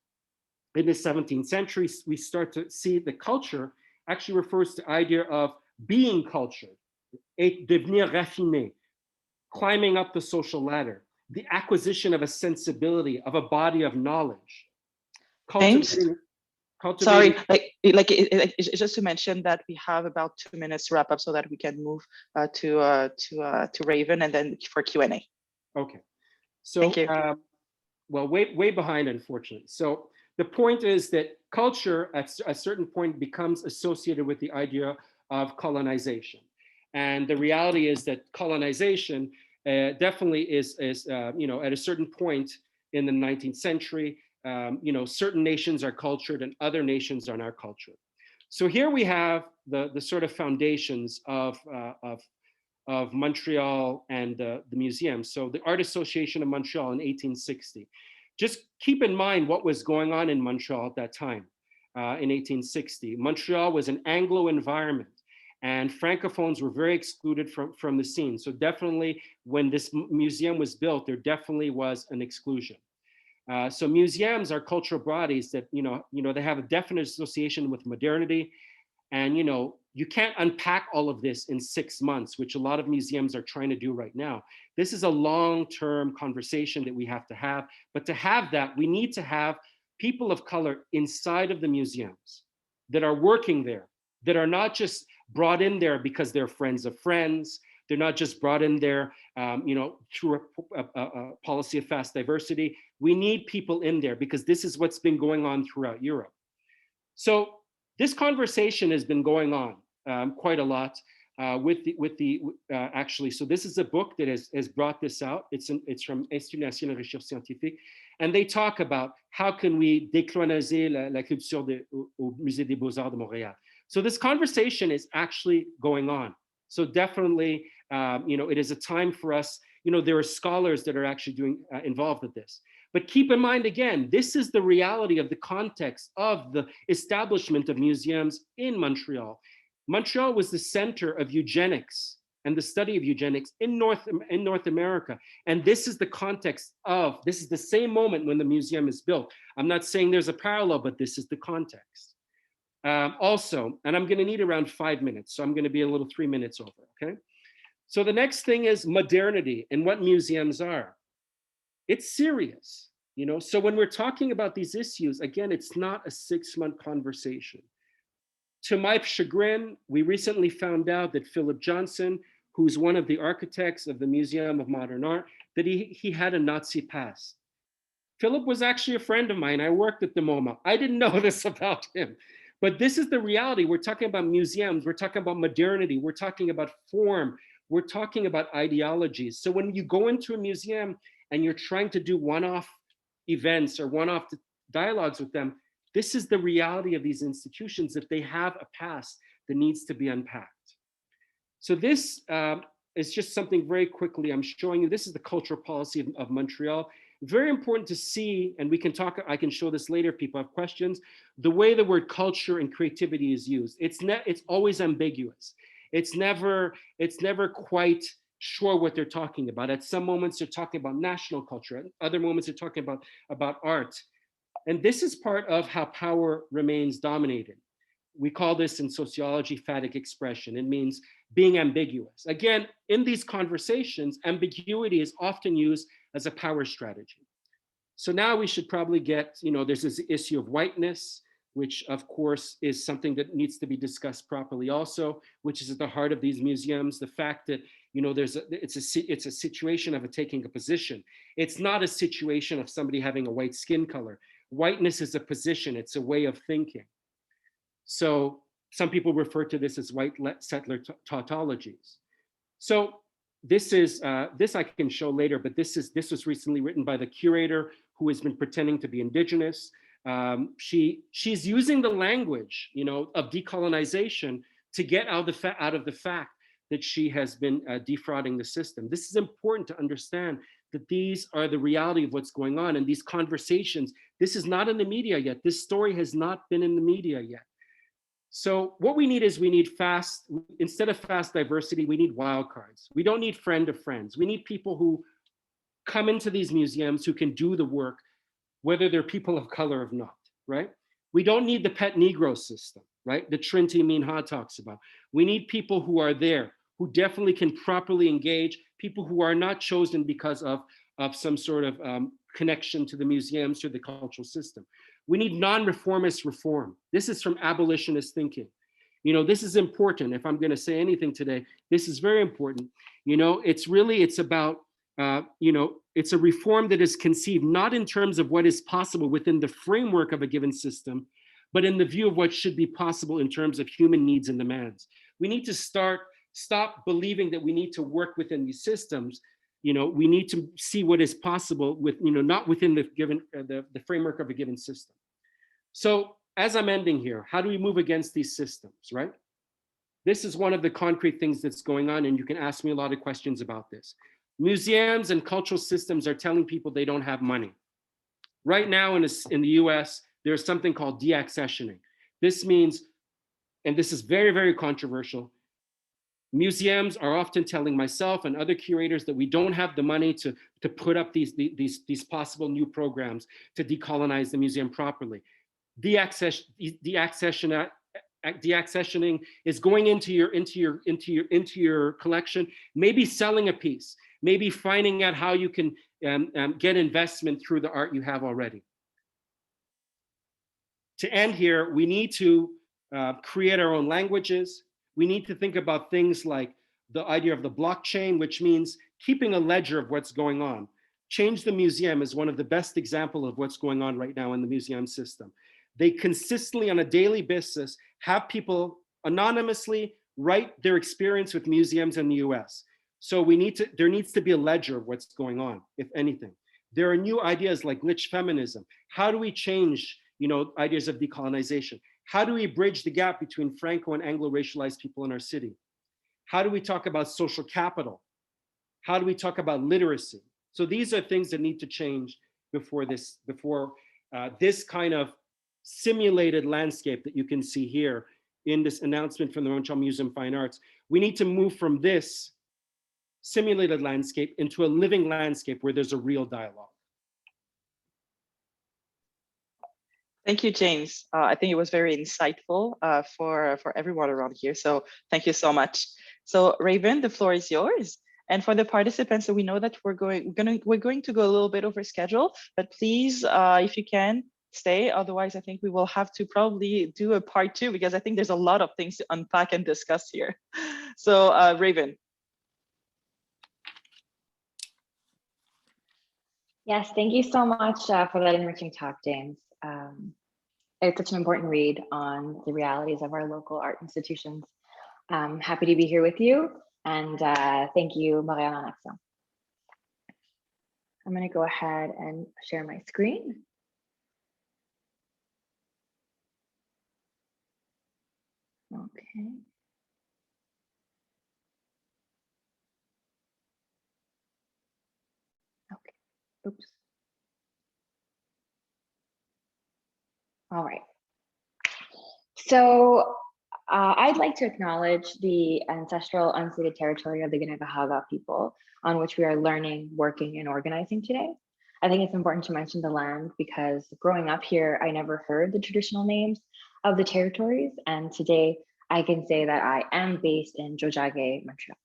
In the 17th century, we start to see the culture actually refers to the idea of being cultured, et devenir raffiné, climbing up the social ladder, the acquisition of a sensibility, of a body of knowledge. James? Sorry, just to mention that we have about 2 minutes to wrap up so that we can move to Raven and then for Q&A. Okay, so thank you. Well, way behind, unfortunately. So the point is that culture at a certain point becomes associated with the idea of colonization, and the reality is that colonization definitely is at a certain point in the 19th century. Certain nations are cultured and other nations are not cultured. So here we have the sort of foundations of Montreal and the museum. So the Art Association of Montreal in 1860. Just keep in mind what was going on in Montreal at that time in 1860. Montreal was an Anglo environment, and Francophones were very excluded from the scene. So definitely when this museum was built, there definitely was an exclusion. So museums are cultural bodies that, they have a definite association with modernity. And, you can't unpack all of this in 6 months, which a lot of museums are trying to do right now. This is a long-term conversation that we have to have. But to have that, we need to have people of color inside of the museums that are working there, that are not just brought in there because they're friends of friends. They're not just brought in there, through a policy of fast diversity. We need people in there because this is what's been going on throughout Europe. So this conversation has been going on quite a lot actually. So this is a book that has brought this out. It's from Institut National de Recherche Scientifique, and they talk about how can we décoloniser la culture au Musée des Beaux-Arts de Montréal. So this conversation is actually going on. So definitely, it is a time for us. There are scholars that are actually involved with this. But keep in mind, again, this is the reality of the context of the establishment of museums in Montreal. Montreal was the center of eugenics and the study of eugenics in North America. And this is the context this is the same moment when the museum is built. I'm not saying there's a parallel, but this is the context. Also, and I'm going to need around 5 minutes, so I'm going to be a little 3 minutes over, okay? So the next thing is modernity and what museums are. It's serious, So when we're talking about these issues, again, it's not a 6-month conversation. To my chagrin, we recently found out that Philip Johnson, who's one of the architects of the Museum of Modern Art, that he had a Nazi past. Philip was actually a friend of mine. I worked at the MoMA. I didn't know this about him. But this is the reality. We're talking about museums. We're talking about modernity. We're talking about form. We're talking about ideologies. So when you go into a museum and you're trying to do one-off events or one-off dialogues with them, this is the reality of these institutions, that they have a past that needs to be unpacked. So this is just something very quickly I'm showing you. This is the cultural policy of Montreal. Very important to see, and we can talk, I can show this later if people have questions, the way the word culture and creativity is used. It's always ambiguous. It's never quite sure what they're talking about. At some moments they're talking about national culture, at other moments they're talking about art. And this is part of how power remains dominated. We call this in sociology phatic expression. It means being ambiguous. Again, in these conversations, ambiguity is often used as a power strategy. So now we should probably get, there's this issue of whiteness, which of course is something that needs to be discussed properly also, which is at the heart of these museums. The fact that, it's a situation of taking a position. It's not a situation of somebody having a white skin color. Whiteness is a position, it's a way of thinking. So some people refer to this as white settler tautologies. So this I can show later, but this was recently written by the curator who has been pretending to be indigenous. She's using the language, you know, of decolonization to get out of the fact that she has been defrauding the system. This is important to understand, that these are the reality of what's going on, and these conversations, this is not in the media yet. This story has not been in the media yet. So what we need is, we need instead of fast diversity, we need wildcards. We don't need friend of friends. We need people who come into these museums who can do the work, whether they're people of color or not, right? We don't need the pet Negro system, right? That Trinity Minha talks about. We need people who are there, who definitely can properly engage, people who are not chosen because of some sort of connection to the museums, to the cultural system. We need non-reformist reform. This is from abolitionist thinking. You know, this is important. If I'm going to say anything today, this is very important. You know, it's about, you know, it's a reform that is conceived not in terms of what is possible within the framework of a given system, but in the view of what should be possible in terms of human needs and demands. We need to stop believing that we need to work within these systems. You know, we need to see what is possible with, you know, not within the given the framework of a given system. So as I'm ending here, how do we move against these systems, right? This is one of the concrete things that's going on, and you can ask me a lot of questions about this. Museums and cultural systems are telling people they don't have money. Right now in the US, there's something called de-accessioning. This means, and this is very, very controversial, museums are often telling myself and other curators that we don't have the money to put up these possible new programs to decolonize the museum properly. De-accessioning is going into your collection, maybe selling a piece, maybe finding out how you can get investment through the art you have already. To end here, we need to create our own languages. We need to think about things like the idea of the blockchain, which means keeping a ledger of what's going on. Change the Museum is one of the best examples of what's going on right now in the museum system. They consistently, on a daily basis, have people anonymously write their experience with museums in the US. So there needs to be a ledger of what's going on, if anything. There are new ideas like glitch feminism. How do we change, you know, ideas of decolonization? How do we bridge the gap between Franco and Anglo-racialized people in our city? How do we talk about social capital? How do we talk about literacy? So these are things that need to change before this kind of simulated landscape that you can see here in this announcement from the Montreal Museum of Fine Arts. We need to move from this simulated landscape into a living landscape where there's a real dialogue. Thank you, James. I think it was very insightful for everyone around here. So thank you so much. So Raven, the floor is yours. And for the participants, so we know that we're going to go a little bit over schedule, but please, if you can, stay. Otherwise, I think we will have to probably do a part 2, because I think there's a lot of things to unpack and discuss here. So Raven. Yes, thank you so much for that enriching talk, James. It's such an important read on the realities of our local art institutions. I'm happy to be here with you, and thank you, Marianne and Axel. I'm going to go ahead and share my screen. Okay. Okay. Oops. All right. So I'd like to acknowledge the ancestral unceded territory of the Kanien'kehá:ka people on which we are learning, working, and organizing today. I think it's important to mention the land because growing up here, I never heard the traditional names of the territories. And today I can say that I am based in Tiohtià:ke, Montreal.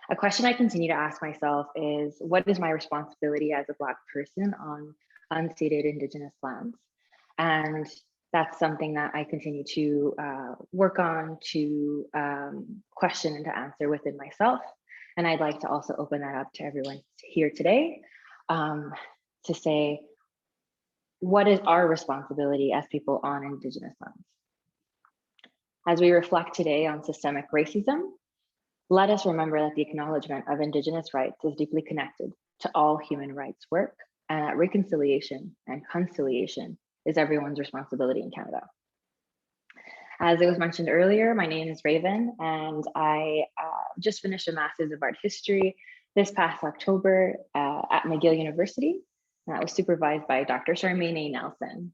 A question I continue to ask myself is, what is my responsibility as a Black person on unceded Indigenous lands? And that's something that I continue to work on, to question and to answer within myself. And I'd like to also open that up to everyone here today to say, what is our responsibility as people on Indigenous lands? As we reflect today on systemic racism, let us remember that the acknowledgement of Indigenous rights is deeply connected to all human rights work, and that reconciliation and conciliation is everyone's responsibility in Canada. As it was mentioned earlier, my name is Raven, and I just finished a Master's of Art History this past October at McGill University, and that was supervised by Dr. Sherman Nelson.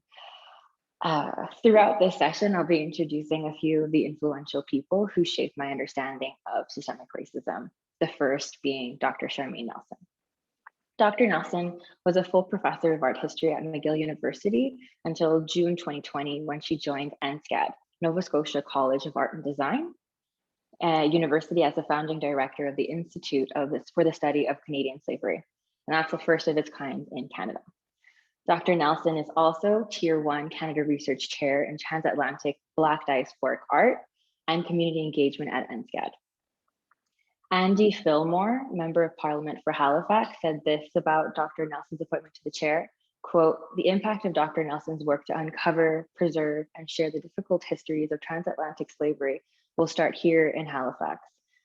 Throughout this session, I'll be introducing a few of the influential people who shaped my understanding of systemic racism, the first being Dr. Sherman Nelson. Dr. Nelson was a full professor of art history at McGill University until June 2020, when she joined NSCAD, Nova Scotia College of Art and Design University, as the founding director of the Institute for the Study of Canadian Slavery. And that's the first of its kind in Canada. Dr. Nelson is also Tier 1 Canada Research Chair in Transatlantic Black Diasporic Art and Community Engagement at NSCAD. Andy Fillmore, Member of Parliament for Halifax, said this about Dr. Nelson's appointment to the chair, quote, "The impact of Dr. Nelson's work to uncover, preserve, and share the difficult histories of transatlantic slavery will start here in Halifax,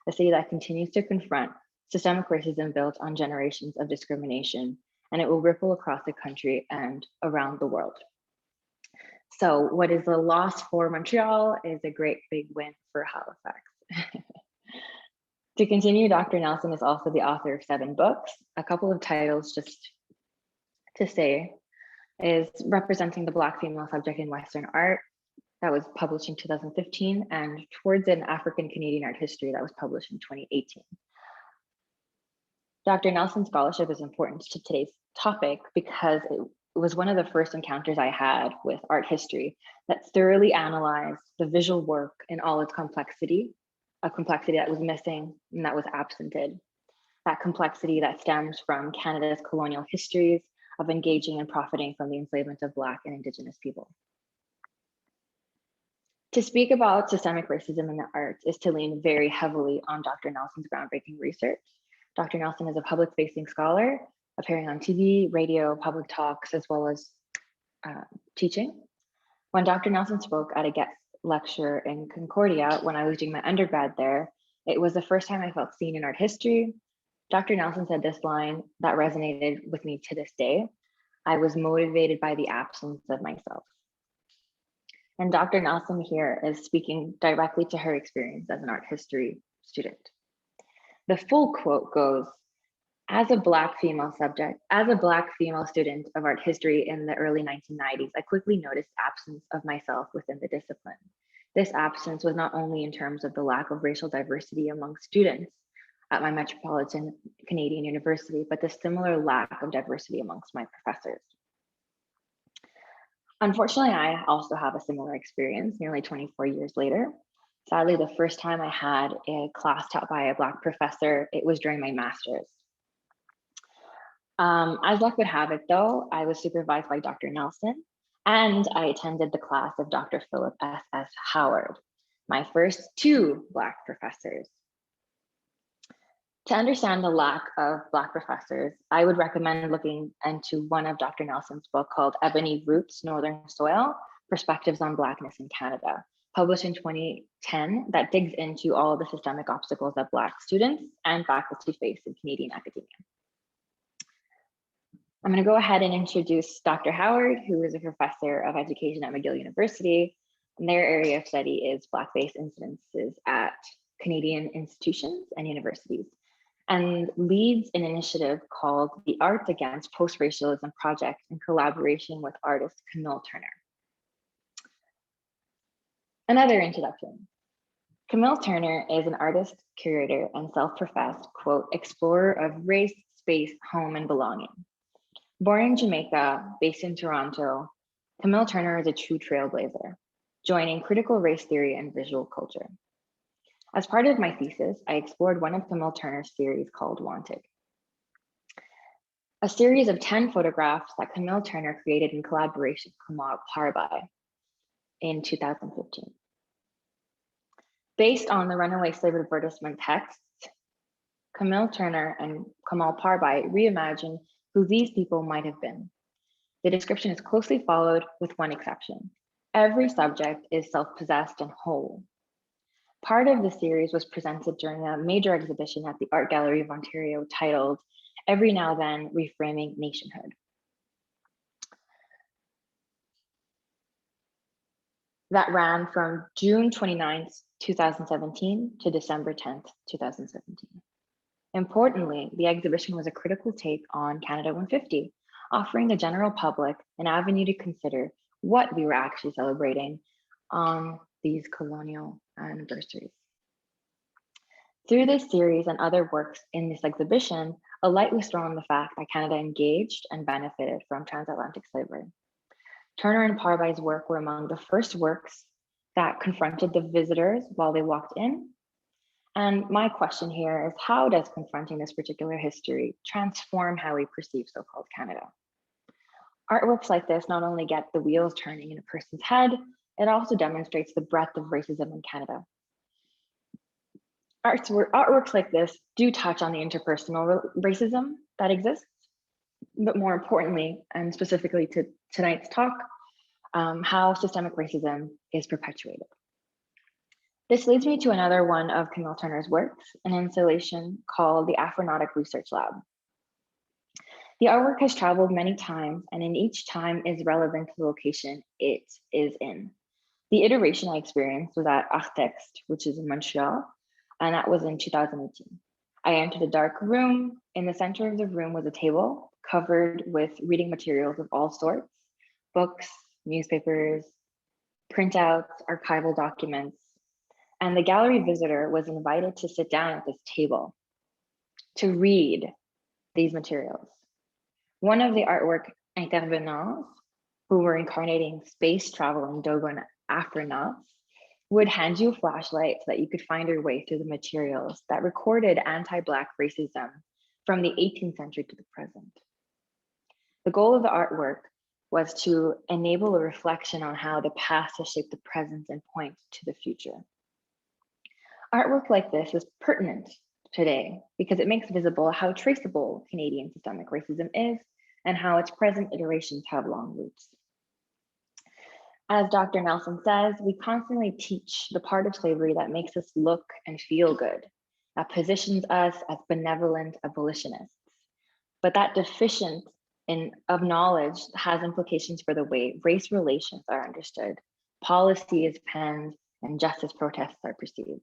a city that continues to confront systemic racism built on generations of discrimination, and it will ripple across the country and around the world." So what is a loss for Montreal is a great big win for Halifax. To continue, Dr. Nelson is also the author of 7 books. A couple of titles just to say is Representing the Black Female Subject in Western Art, that was published in 2015, and Towards an African Canadian Art History, that was published in 2018. Dr. Nelson's scholarship is important to today's topic because it was one of the first encounters I had with art history that thoroughly analyzed the visual work in all its complexity, a complexity that was missing and that was absented. That complexity that stems from Canada's colonial histories of engaging and profiting from the enslavement of Black and Indigenous people. To speak about systemic racism in the arts is to lean very heavily on Dr. Nelson's groundbreaking research. Dr. Nelson is a public-facing scholar, appearing on TV, radio, public talks, as well as teaching. When Dr. Nelson spoke at a guest lecture in Concordia when I was doing my undergrad there, it was the first time I felt seen in art history. Dr. Nelson said this line that resonated with me to this day: "I was motivated by the absence of myself." And Dr. Nelson here is speaking directly to her experience as an art history student. The full quote goes, as a Black female student of art history in the early 1990s, I quickly noticed absence of myself within the discipline. This absence was not only in terms of the lack of racial diversity among students at my metropolitan Canadian university, but the similar lack of diversity amongst my professors. Unfortunately, I also have a similar experience nearly 24 years later. Sadly, the first time I had a class taught by a Black professor, it was during my master's. As luck would have it though, I was supervised by Dr. Nelson, and I attended the class of Dr. Philip S.S. Howard, my first 2 Black professors. To understand the lack of Black professors, I would recommend looking into one of Dr. Nelson's book called Ebony Roots, Northern Soil, Perspectives on Blackness in Canada, published in 2010, that digs into all of the systemic obstacles that Black students and faculty face in Canadian academia. I'm going to go ahead and introduce Dr. Howard, who is a professor of education at McGill University, and their area of study is Blackface incidences at Canadian institutions and universities, and leads an initiative called the Art Against Post-Racialism Project in collaboration with artist Camille Turner. Another introduction. Camille Turner is an artist, curator, and self-professed, quote, explorer of race, space, home, and belonging. Born in Jamaica, based in Toronto, Camille Turner is a true trailblazer, joining critical race theory and visual culture. As part of my thesis, I explored one of Camille Turner's series called Wanted, a series of 10 photographs that Camille Turner created in collaboration with Kamal Parbai in 2015. Based on the runaway slave advertisement texts, Camille Turner and Kamal Parbai reimagined who these people might have been. The description is closely followed with one exception. Every subject is self-possessed and whole. Part of the series was presented during a major exhibition at the Art Gallery of Ontario titled Every Now Then, Reframing Nationhood. That ran from June 29th, 2017 to December 10th, 2017. Importantly, the exhibition was a critical take on Canada 150, offering the general public an avenue to consider what we were actually celebrating on these colonial anniversaries. Through this series and other works in this exhibition, a light was thrown on the fact that Canada engaged and benefited from transatlantic slavery. Turner and Parby's work were among the first works that confronted the visitors while they walked in. And my question here is, how does confronting this particular history transform how we perceive so-called Canada? Artworks like this not only get the wheels turning in a person's head, it also demonstrates the breadth of racism in Canada. Artworks like this do touch on the interpersonal racism that exists, but more importantly, and specifically to tonight's talk, how systemic racism is perpetuated. This leads me to another one of Camille Turner's works, an installation called the Afronautic Research Lab. The artwork has traveled many times, and in each time is relevant to the location it is in. The iteration I experienced was at Art Texte, which is in Montreal, and that was in 2018. I entered a dark room. In the center of the room was a table covered with reading materials of all sorts, books, newspapers, printouts, archival documents, and the gallery visitor was invited to sit down at this table to read these materials. One of the artwork intervenants, who were incarnating space traveling Dogon Afronauts, would hand you a flashlight so that you could find your way through the materials that recorded anti-Black racism from the 18th century to the present. The goal of the artwork was to enable a reflection on how the past has shaped the present and point to the future. Artwork like this is pertinent today because it makes visible how traceable Canadian systemic racism is and how its present iterations have long roots. As Dr. Nelson says, we constantly teach the part of slavery that makes us look and feel good, that positions us as benevolent abolitionists. But that deficient of knowledge has implications for the way race relations are understood, policy is penned, and justice protests are perceived.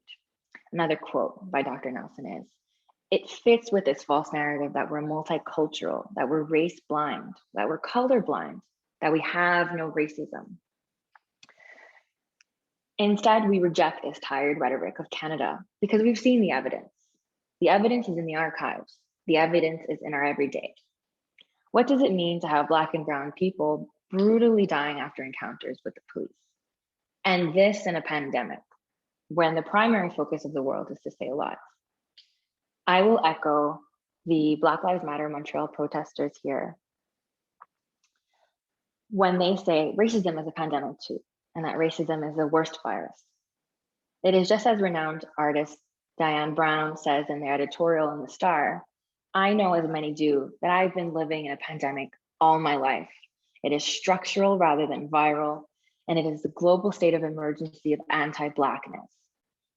Another quote by Dr. Nelson is, "It fits with this false narrative that we're multicultural, that we're race blind, that we're color blind, that we have no racism. Instead, we reject this tired rhetoric of Canada because we've seen the evidence. The evidence is in the archives. The evidence is in our everyday. What does it mean to have Black and brown people brutally dying after encounters with the police? And this in a pandemic, when the primary focus of the world is to stay alive." I will echo the Black Lives Matter Montreal protesters here when they say racism is a pandemic too, and that racism is the worst virus. It is just as renowned artist Diane Brown says in their editorial in The Star, "I know as many do that I've been living in a pandemic all my life. It is structural rather than viral, and it is the global state of emergency of anti-Blackness.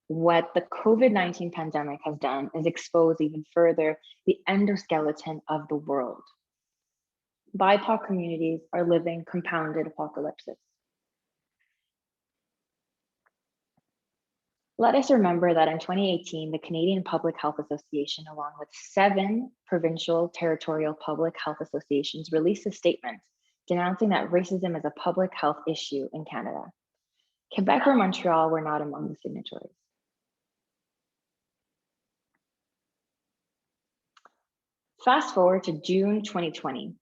What the COVID-19 pandemic has done is expose even further the endoskeleton of the world. BIPOC communities are living compounded apocalypses." Let us remember that in 2018, the Canadian Public Health Association, along with 7 provincial territorial public health associations, released a statement denouncing that racism is a public health issue in Canada. Quebec or Montreal were not among the signatories. Fast forward to June 2020,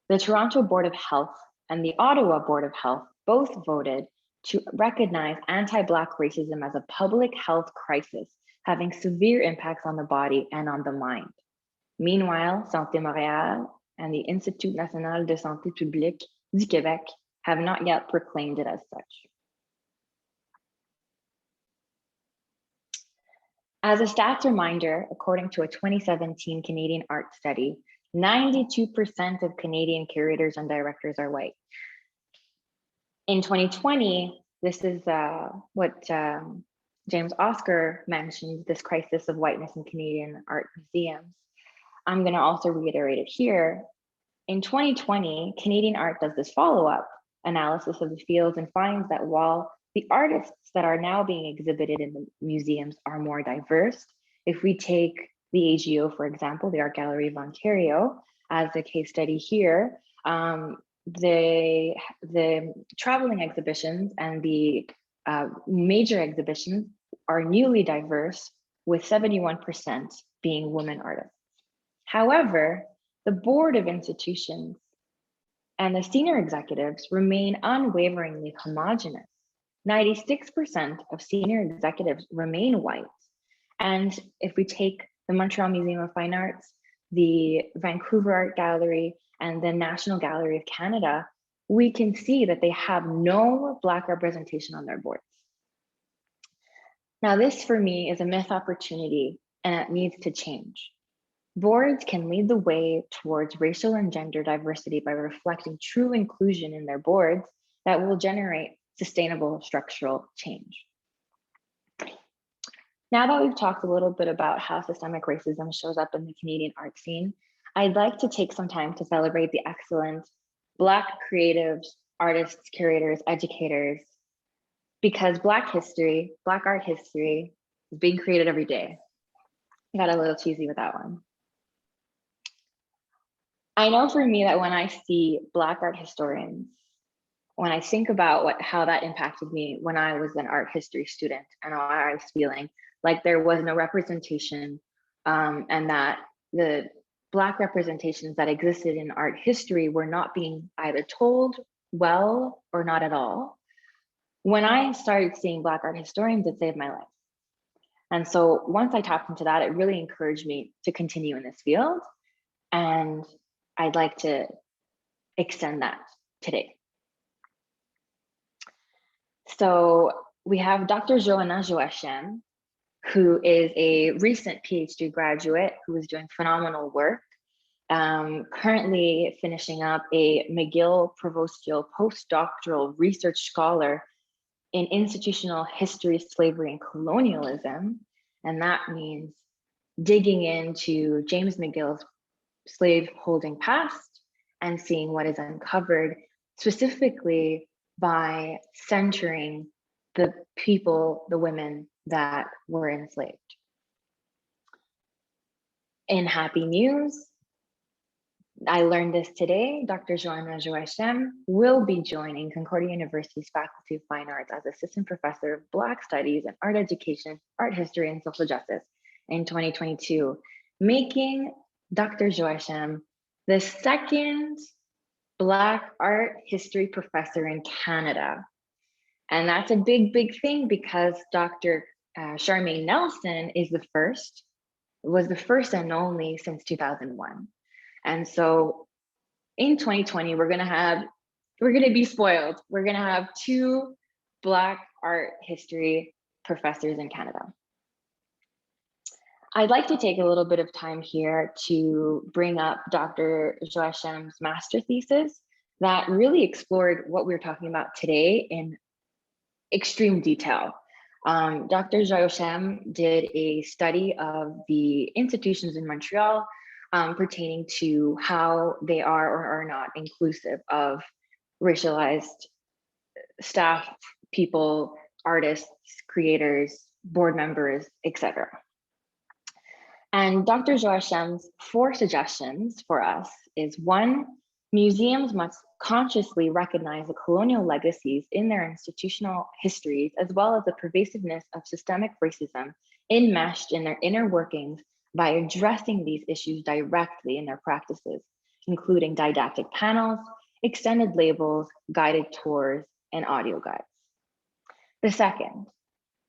the Toronto Board of Health and the Ottawa Board of Health both voted to recognize anti-Black racism as a public health crisis, having severe impacts on the body and on the mind. Meanwhile, Santé Montréal and the Institut National de Santé Publique du Québec have not yet proclaimed it as such. As a stats reminder, according to a 2017 Canadian art study, 92% of Canadian curators and directors are white. In 2020, this is what James Oscar mentioned this crisis of whiteness in Canadian art museums. I'm going to also reiterate it here. In 2020, Canadian Art does this follow-up analysis of the fields and finds that while the artists that are now being exhibited in the museums are more diverse, if we take the AGO, for example, the Art Gallery of Ontario, as a case study here, the traveling exhibitions and the major exhibitions are newly diverse, with 71% being women artists. However, the board of institutions and the senior executives remain unwaveringly homogenous. 96% of senior executives remain white. And if we take the Montreal Museum of Fine Arts, the Vancouver Art Gallery, and the National Gallery of Canada, we can see that they have no Black representation on their boards. Now, this for me is a missed opportunity, and it needs to change. Boards can lead the way towards racial and gender diversity by reflecting true inclusion in their boards that will generate sustainable structural change. Now that we've talked a little bit about how systemic racism shows up in the Canadian art scene, I'd like to take some time to celebrate the excellent Black creatives, artists, curators, educators, because Black art history is being created every day. I got a little cheesy with that one. I know for me that when I see Black art historians, when I think about how that impacted me when I was an art history student and I was feeling like there was no representation and that the Black representations that existed in art history were not being either told well or not at all. When I started seeing Black art historians, it saved my life. And so once I tapped into that, it really encouraged me to continue in this field. And I'd like to extend that today. So we have Dr. Joanna Joachim, who is a recent PhD graduate who is doing phenomenal work, currently finishing up a McGill Provostial postdoctoral research scholar in institutional history, slavery, and colonialism. And that means digging into James McGill's slave-holding past and seeing what is uncovered, specifically by centering the people, the women that were enslaved. In happy news, I learned this today, Dr. Joanna Joachim will be joining Concordia University's Faculty of Fine Arts as Assistant Professor of Black Studies and Art Education, Art History, and Social Justice in 2022, making Dr. Joachim the second Black art history professor in Canada. And that's a big, big thing because Dr. Sherman Nelson was the first and only since 2001. And so in 2020, we're gonna be spoiled. We're gonna have two Black art history professors in Canada. I'd like to take a little bit of time here to bring up Dr. Joachim's master thesis that really explored what we're talking about today in extreme detail. Dr. Joachim did a study of the institutions in Montreal pertaining to how they are or are not inclusive of racialized staff, people, artists, creators, board members, etc. And Dr. Joachim's 4 suggestions for us is 1, museums must consciously recognize the colonial legacies in their institutional histories, as well as the pervasiveness of systemic racism enmeshed in their inner workings by addressing these issues directly in their practices, including didactic panels, extended labels, guided tours, and audio guides. The second,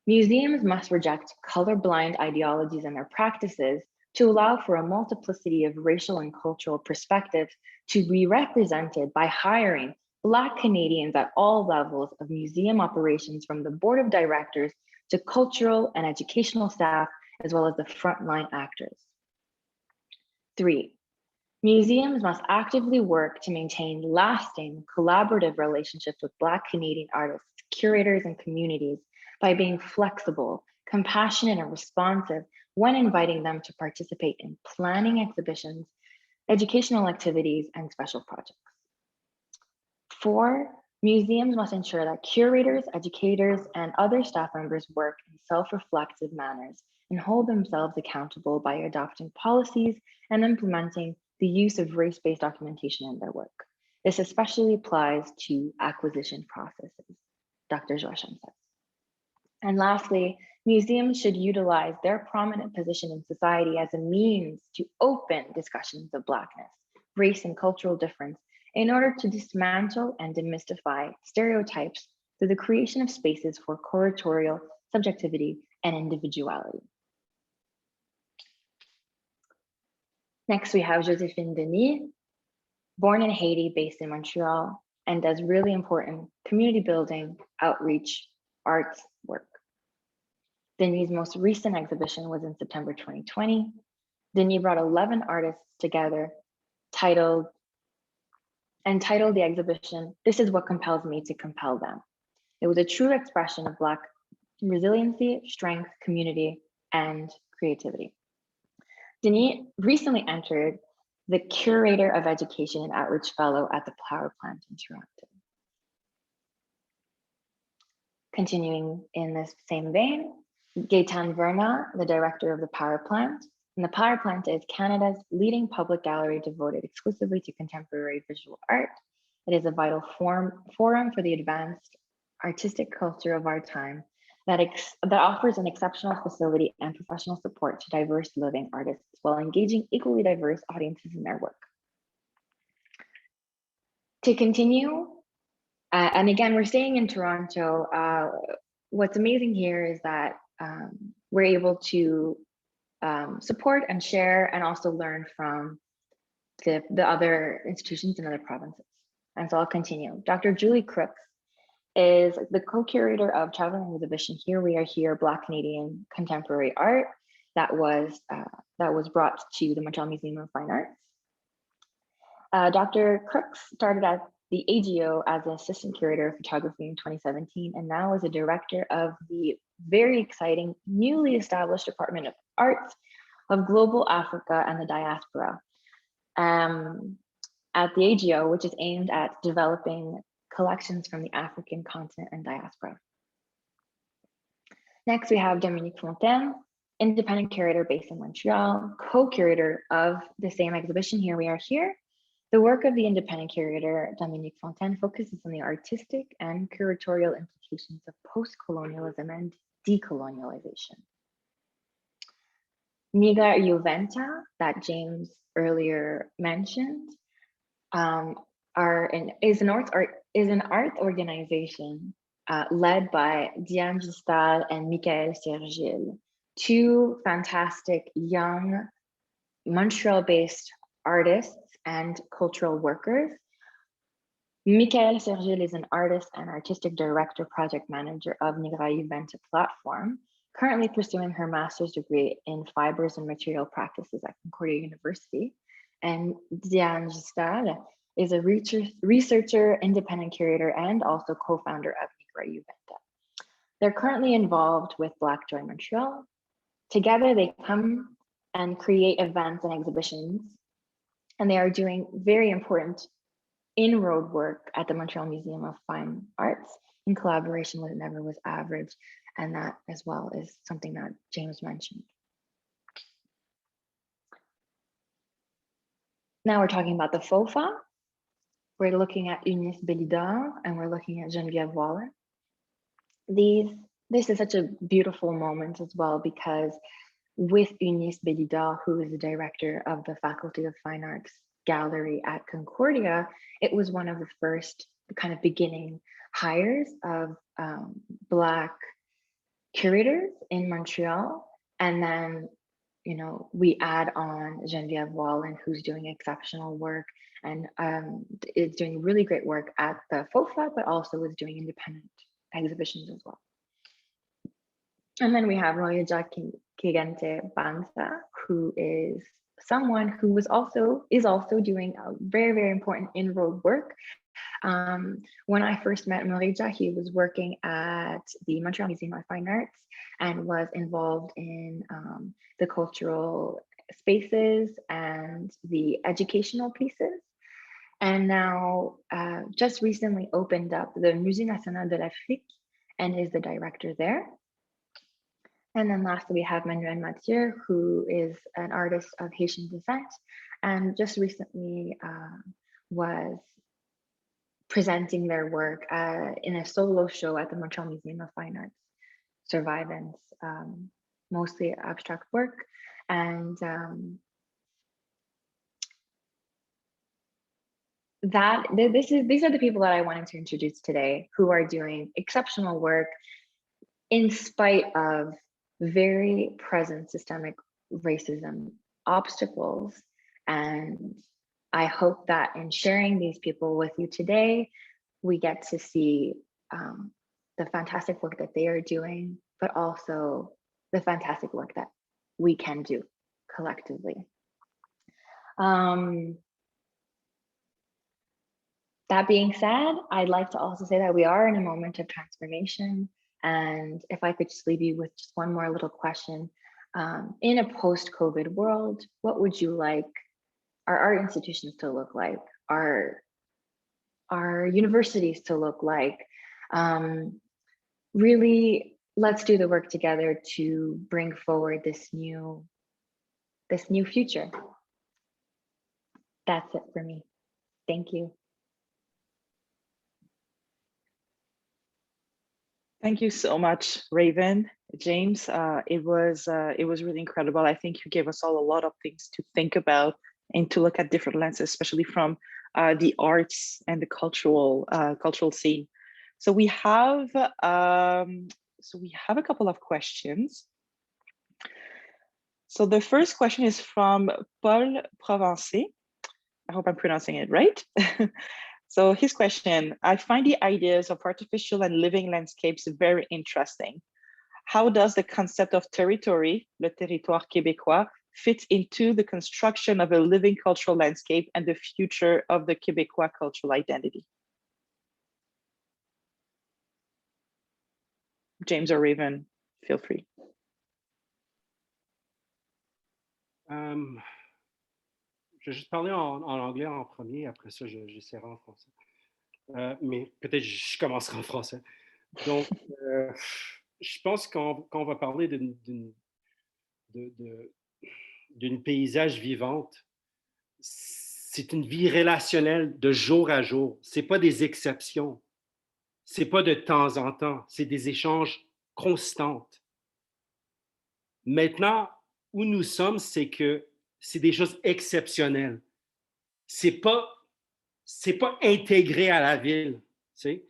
museums must reject colorblind ideologies in their practices to allow for a multiplicity of racial and cultural perspectives to be represented by hiring Black Canadians at all levels of museum operations, from the board of directors to cultural and educational staff, as well as the frontline actors. 3, museums must actively work to maintain lasting collaborative relationships with Black Canadian artists, curators, and communities by being flexible, compassionate, and responsive when inviting them to participate in planning exhibitions, educational activities, and special projects. 4, museums must ensure that curators, educators, and other staff members work in self-reflective manners and hold themselves accountable by adopting policies and implementing the use of race-based documentation in their work. This especially applies to acquisition processes, Dr. Joachim says. And lastly, museums should utilize their prominent position in society as a means to open discussions of Blackness, race, and cultural difference in order to dismantle and demystify stereotypes through the creation of spaces for curatorial subjectivity and individuality. Next, we have Josephine Denis, born in Haiti, based in Montreal, and does really important community building, outreach, arts work. Denis' most recent exhibition was in September 2020. Denis brought 11 artists together, titled the exhibition, "This is what compels me to compel them." It was a true expression of Black resiliency, strength, community, and creativity. Denis recently entered the Curator of Education and Outreach Fellow at the Power Plant in Toronto. Continuing in this same vein, Gaëtan Verna, the director of the Power Plant. And the Power Plant is Canada's leading public gallery devoted exclusively to contemporary visual art. It is a vital forum for the advanced artistic culture of our time that offers an exceptional facility and professional support to diverse living artists while engaging equally diverse audiences in their work. To continue, and again, we're staying in Toronto. What's amazing here is that we're able to support and share and also learn from the other institutions in other provinces. And so I'll continue. Dr. Julie Crooks is the co-curator of Traveling Exhibition Here We Are Here, Black Canadian Contemporary Art that was brought to the Montreal Museum of Fine Arts. Dr. Crooks started at the AGO as an assistant curator of photography in 2017 and now is a director of the very exciting newly established Department of Arts of Global Africa and the Diaspora at the AGO, which is aimed at developing collections from the African continent and diaspora. Next, we have Dominique Fontaine, independent curator based in Montreal, co-curator of the same exhibition, Here We Are Here. The work of the independent curator, Dominique Fontaine, focuses on the artistic and curatorial implications of post-colonialism and decolonialization. Niga Juventa, that James earlier mentioned, is an art organization led by Diane Gistal and Mikhail Sergio, 2 fantastic young Montreal-based artists and cultural workers. Mikhail Sergio is an artist and artistic director, project manager of Niga Juventa platform, currently pursuing her master's degree in fibers and material practices at Concordia University. And Diane Gistal is a researcher, independent curator, and also co-founder of Niga Juventa. They're currently involved with Black Joy Montreal. Together, they come and create events and exhibitions, and they are doing very important inroad work at the Montreal Museum of Fine Arts in collaboration with Never Was Average, and that as well is something that James mentioned. Now we're talking about the FOFA. We're looking at Eunice Belidor and we're looking at Geneviève Waller. This is such a beautiful moment as well because with Eunice Belidor, who is the director of the Faculty of Fine Arts Gallery at Concordia, it was one of the first kind of beginning hires of Black curators in Montreal. And then, you know, we add on Geneviève Wallen, who's doing exceptional work and is doing really great work at the FOFA, but also is doing independent exhibitions as well. And then we have Roya Kigente Banza, who is someone who is also doing a very, very important inroad work. When I first met Morija, he was working at the Montreal Museum of Fine Arts and was involved in the cultural spaces and the educational pieces. And now just recently opened up the Musée National de l'Afrique and is the director there. And then lastly, we have Mandarin Matsier, who is an artist of Haitian descent and just recently was presenting their work in a solo show at the Montreal Museum of Fine Arts, Survivance, mostly abstract work. And these are the people that I wanted to introduce today, who are doing exceptional work in spite of very present systemic racism obstacles. And I hope that in sharing these people with you today, we get to see the fantastic work that they are doing, but also the fantastic work that we can do collectively. That being said, I'd like to also say that we are in a moment of transformation. And if I could just leave you with just one more little question, in a post-COVID world, what would you like our art institutions to look like, our universities to look like? Really, let's do the work together to bring forward this new future. That's it for me. Thank you. Thank you so much, Raven, James. It was really incredible. I think you gave us all a lot of things to think about and to look at different lenses, especially from the arts and the cultural scene. So we have a couple of questions. So the first question is from Paul Provençay. I hope I'm pronouncing it right. So his question, I find the ideas of artificial and living landscapes very interesting. How does the concept of territory, le territoire québécois, fit into the construction of a living cultural landscape and the future of the Québécois cultural identity? James or Raven, feel free. Je vais juste parler en anglais en premier, après ça, j'essaierai en français. Mais peut-être je commencerai en français. Donc, je pense qu'on va parler d'une paysage vivante. C'est une vie relationnelle de jour à jour. Ce n'est pas des exceptions. Ce n'est pas de temps en temps. C'est des échanges constants. Maintenant, où nous sommes, c'est que c'est des choses exceptionnelles. C'est pas intégré à la ville. Tu sais.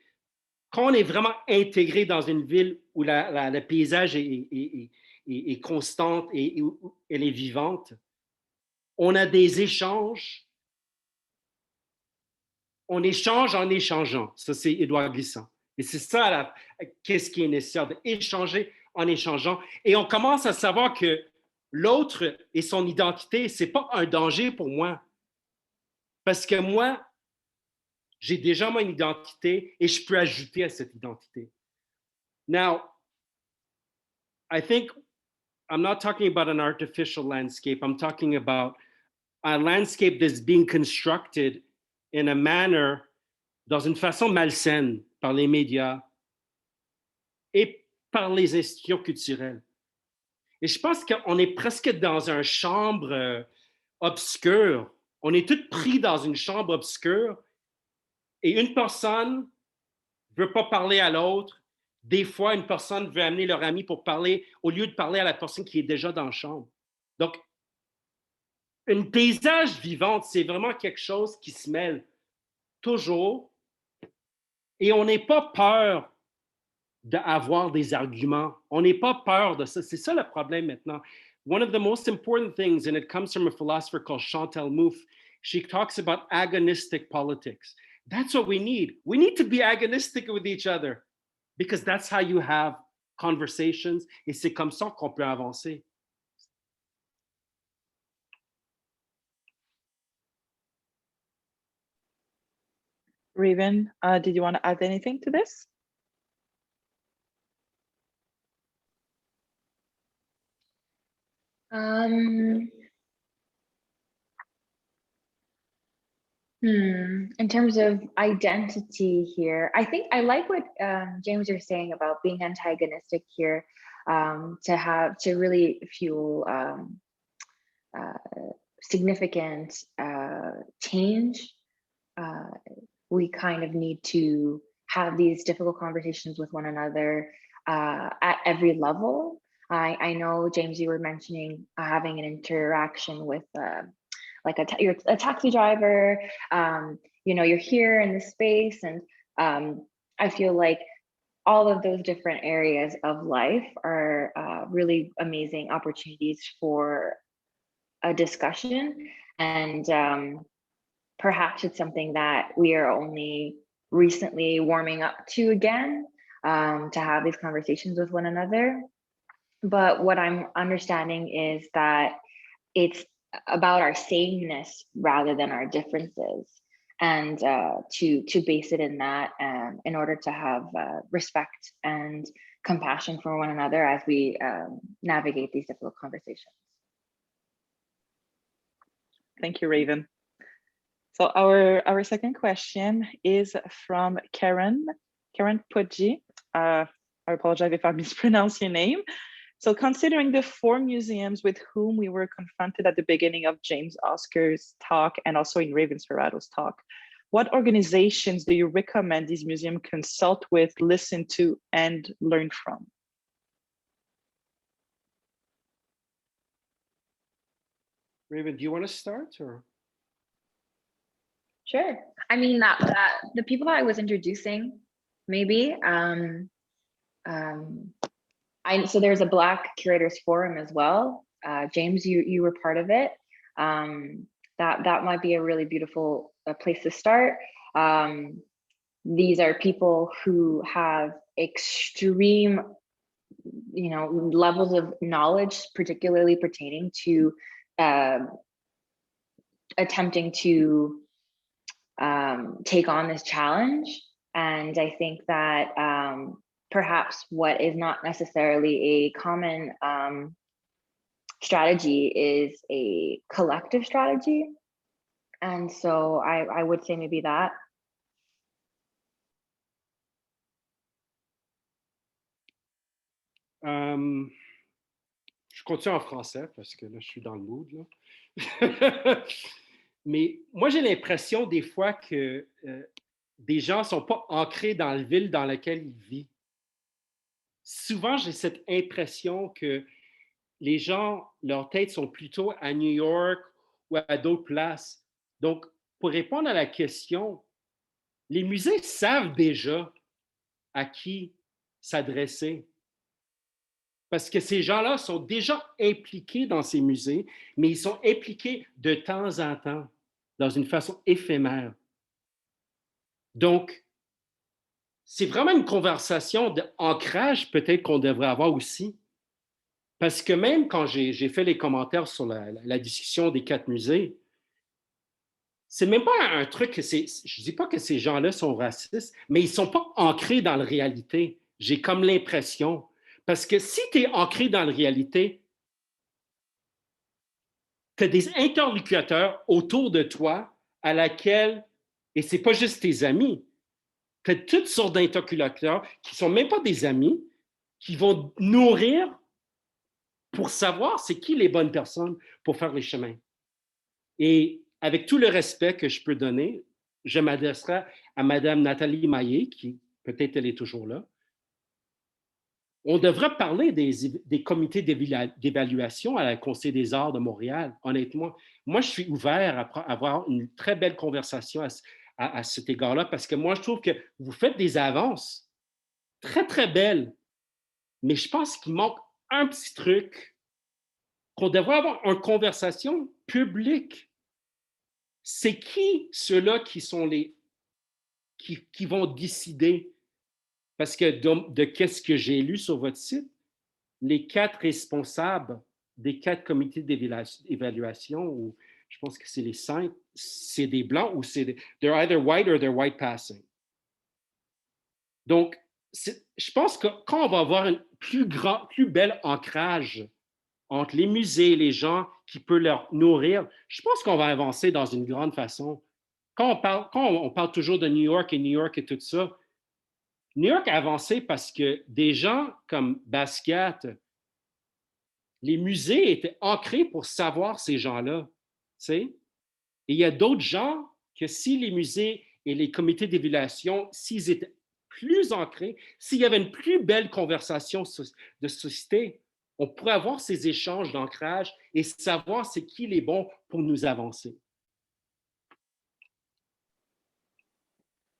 Quand on est vraiment intégré dans une ville où le paysage est constante et où elle est vivante, on a des échanges. On échange en échangeant. Ça, c'est Édouard Glissant. Et c'est ça, qu'est-ce qui est nécessaire, d'échanger en échangeant. Et on commence à savoir que l'autre et son identité, ce n'est pas un danger pour moi. Parce que moi, j'ai déjà mon identité et je peux ajouter à cette identité. Now, I think I'm not talking about an artificial landscape. I'm talking about a landscape that's being constructed in a manner, dans une façon malsaine par les médias et par les institutions culturelles. Et je pense qu'on est presque dans une chambre obscure. On est tous pris dans une chambre obscure et une personne ne veut pas parler à l'autre. Des fois, une personne veut amener leur ami pour parler au lieu de parler à la personne qui est déjà dans la chambre. Donc, une paysage vivante, c'est vraiment quelque chose qui se mêle toujours et on n'est pas peur d'avoir des arguments. On n'est pas peur de ça. C'est ça le problème maintenant. One of the most important things, and it comes from a philosopher called Chantal Mouffe, she talks about agonistic politics. That's what we need. We need to be agonistic with each other because that's how you have conversations et c'est comme ça qu'on peut avancer. Raven, did you want to add anything to this? In terms of identity here, I think I like what James, you're saying about being antagonistic here, to really fuel significant change. We kind of need to have these difficult conversations with one another at every level. I know, James, you were mentioning having an interaction with like you're a taxi driver, you know, you're here in this space, and I feel like all of those different areas of life are really amazing opportunities for a discussion, and perhaps it's something that we are only recently warming up to again, to have these conversations with one another. But what I'm understanding is that it's about our sameness rather than our differences, and to base it in that, in order to have respect and compassion for one another as we navigate these difficult conversations. Thank you, Raven. So our second question is from Karen Pudji. I apologize if I mispronounce your name. So considering the 4 museums with whom we were confronted at the beginning of James Oscar's talk and also in Raven Serrato's talk, what organizations do you recommend these museums consult with, listen to, and learn from? Raven, do you want to start, or? Sure. I mean, that the people that I was introducing, maybe. So there's a Black Curators Forum as well. James, you were part of it. That might be a really beautiful place to start. These are people who have extreme, you know, levels of knowledge, particularly pertaining to attempting to take on this challenge. And I think that perhaps what is not necessarily a common strategy is a collective strategy. And so I would say maybe that. Je continue en français parce que là, je suis dans le mood, là. Mais moi, j'ai l'impression des fois que des gens ne sont pas ancrés dans la ville dans laquelle ils vivent. Souvent, j'ai cette impression que les gens, leurs têtes sont plutôt à New York ou à d'autres places. Donc, pour répondre à la question, les musées savent déjà à qui s'adresser. Parce que ces gens-là sont déjà impliqués dans ces musées, mais ils sont impliqués de temps en temps, dans une façon éphémère. Donc, c'est vraiment une conversation d'ancrage peut-être qu'on devrait avoir aussi. Parce que même quand j'ai fait les commentaires sur la discussion des 4 musées, c'est même pas un truc que c'est... Je ne dis pas que ces gens-là sont racistes, mais ils ne sont pas ancrés dans la réalité. J'ai comme l'impression. Parce que si tu es ancré dans la réalité, tu as des interlocuteurs autour de toi à laquelle, et ce n'est pas juste tes amis, tu as toutes sortes d'interlocuteurs qui ne sont même pas des amis, qui vont nourrir pour savoir c'est qui les bonnes personnes pour faire les chemins. Et avec tout le respect que je peux donner, je m'adresserai à Mme Nathalie Maillet, qui peut-être elle est toujours là. On devrait parler des comités d'évaluation à la Conseil des arts de Montréal, honnêtement. Moi, je suis ouvert à avoir une très belle conversation à cet égard-là, parce que moi, je trouve que vous faites des avances très, très belles, mais je pense qu'il manque un petit truc, qu'on devrait avoir une conversation publique. C'est qui ceux-là qui sont qui vont décider? Parce que de qu'est-ce que j'ai lu sur votre site, les 4 responsables des 4 comités d'évaluation, ou je pense que c'est les 5, c'est des blancs ou c'est des, they're either white or they're white passing. Donc, je pense que quand on va avoir un plus bel ancrage entre les musées et les gens qui peuvent leur nourrir, je pense qu'on va avancer dans une grande façon. Quand on parle toujours de New York et tout ça, New York a avancé parce que des gens comme Basquiat, les musées étaient ancrés pour savoir ces gens-là. Tu sais? Et il y a d'autres gens que si les musées et les comités d'évaluation, s'ils étaient plus ancrés, s'il y avait une plus belle conversation de société, on pourrait avoir ces échanges d'ancrage et savoir c'est qui les bons pour nous avancer.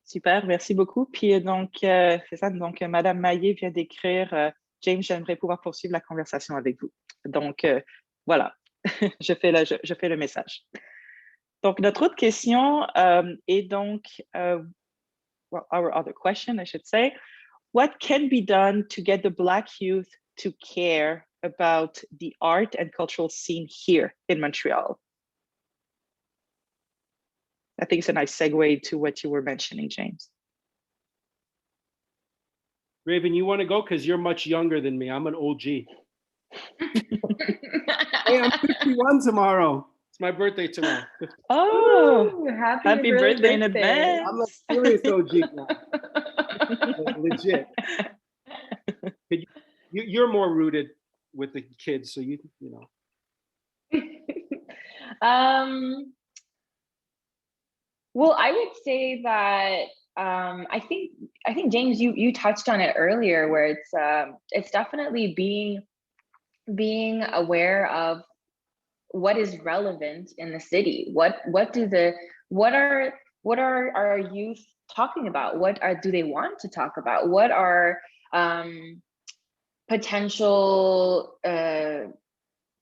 Super, merci beaucoup. Puis donc, c'est ça, donc Madame Maillet vient d'écrire James, j'aimerais pouvoir poursuivre la conversation avec vous. Donc, voilà, je fais le message. Donc, notre autre question est donc, well, our other question, I should say, what can be done to get the Black youth to care about the art and cultural scene here in Montreal? I think it's a nice segue to what you were mentioning, James. Raven, you want to go? Because you're much younger than me. I'm an OG. Hey, I'm 51 tomorrow. It's my birthday tomorrow. Oh, happy birthday in advance. I'm a serious OG now. Legit. You're more rooted with the kids, so you know. Well, I would say that I think James, you touched on it earlier, where it's definitely being aware of what is relevant in the city. What are our youth talking about? Do they want to talk about? What are potential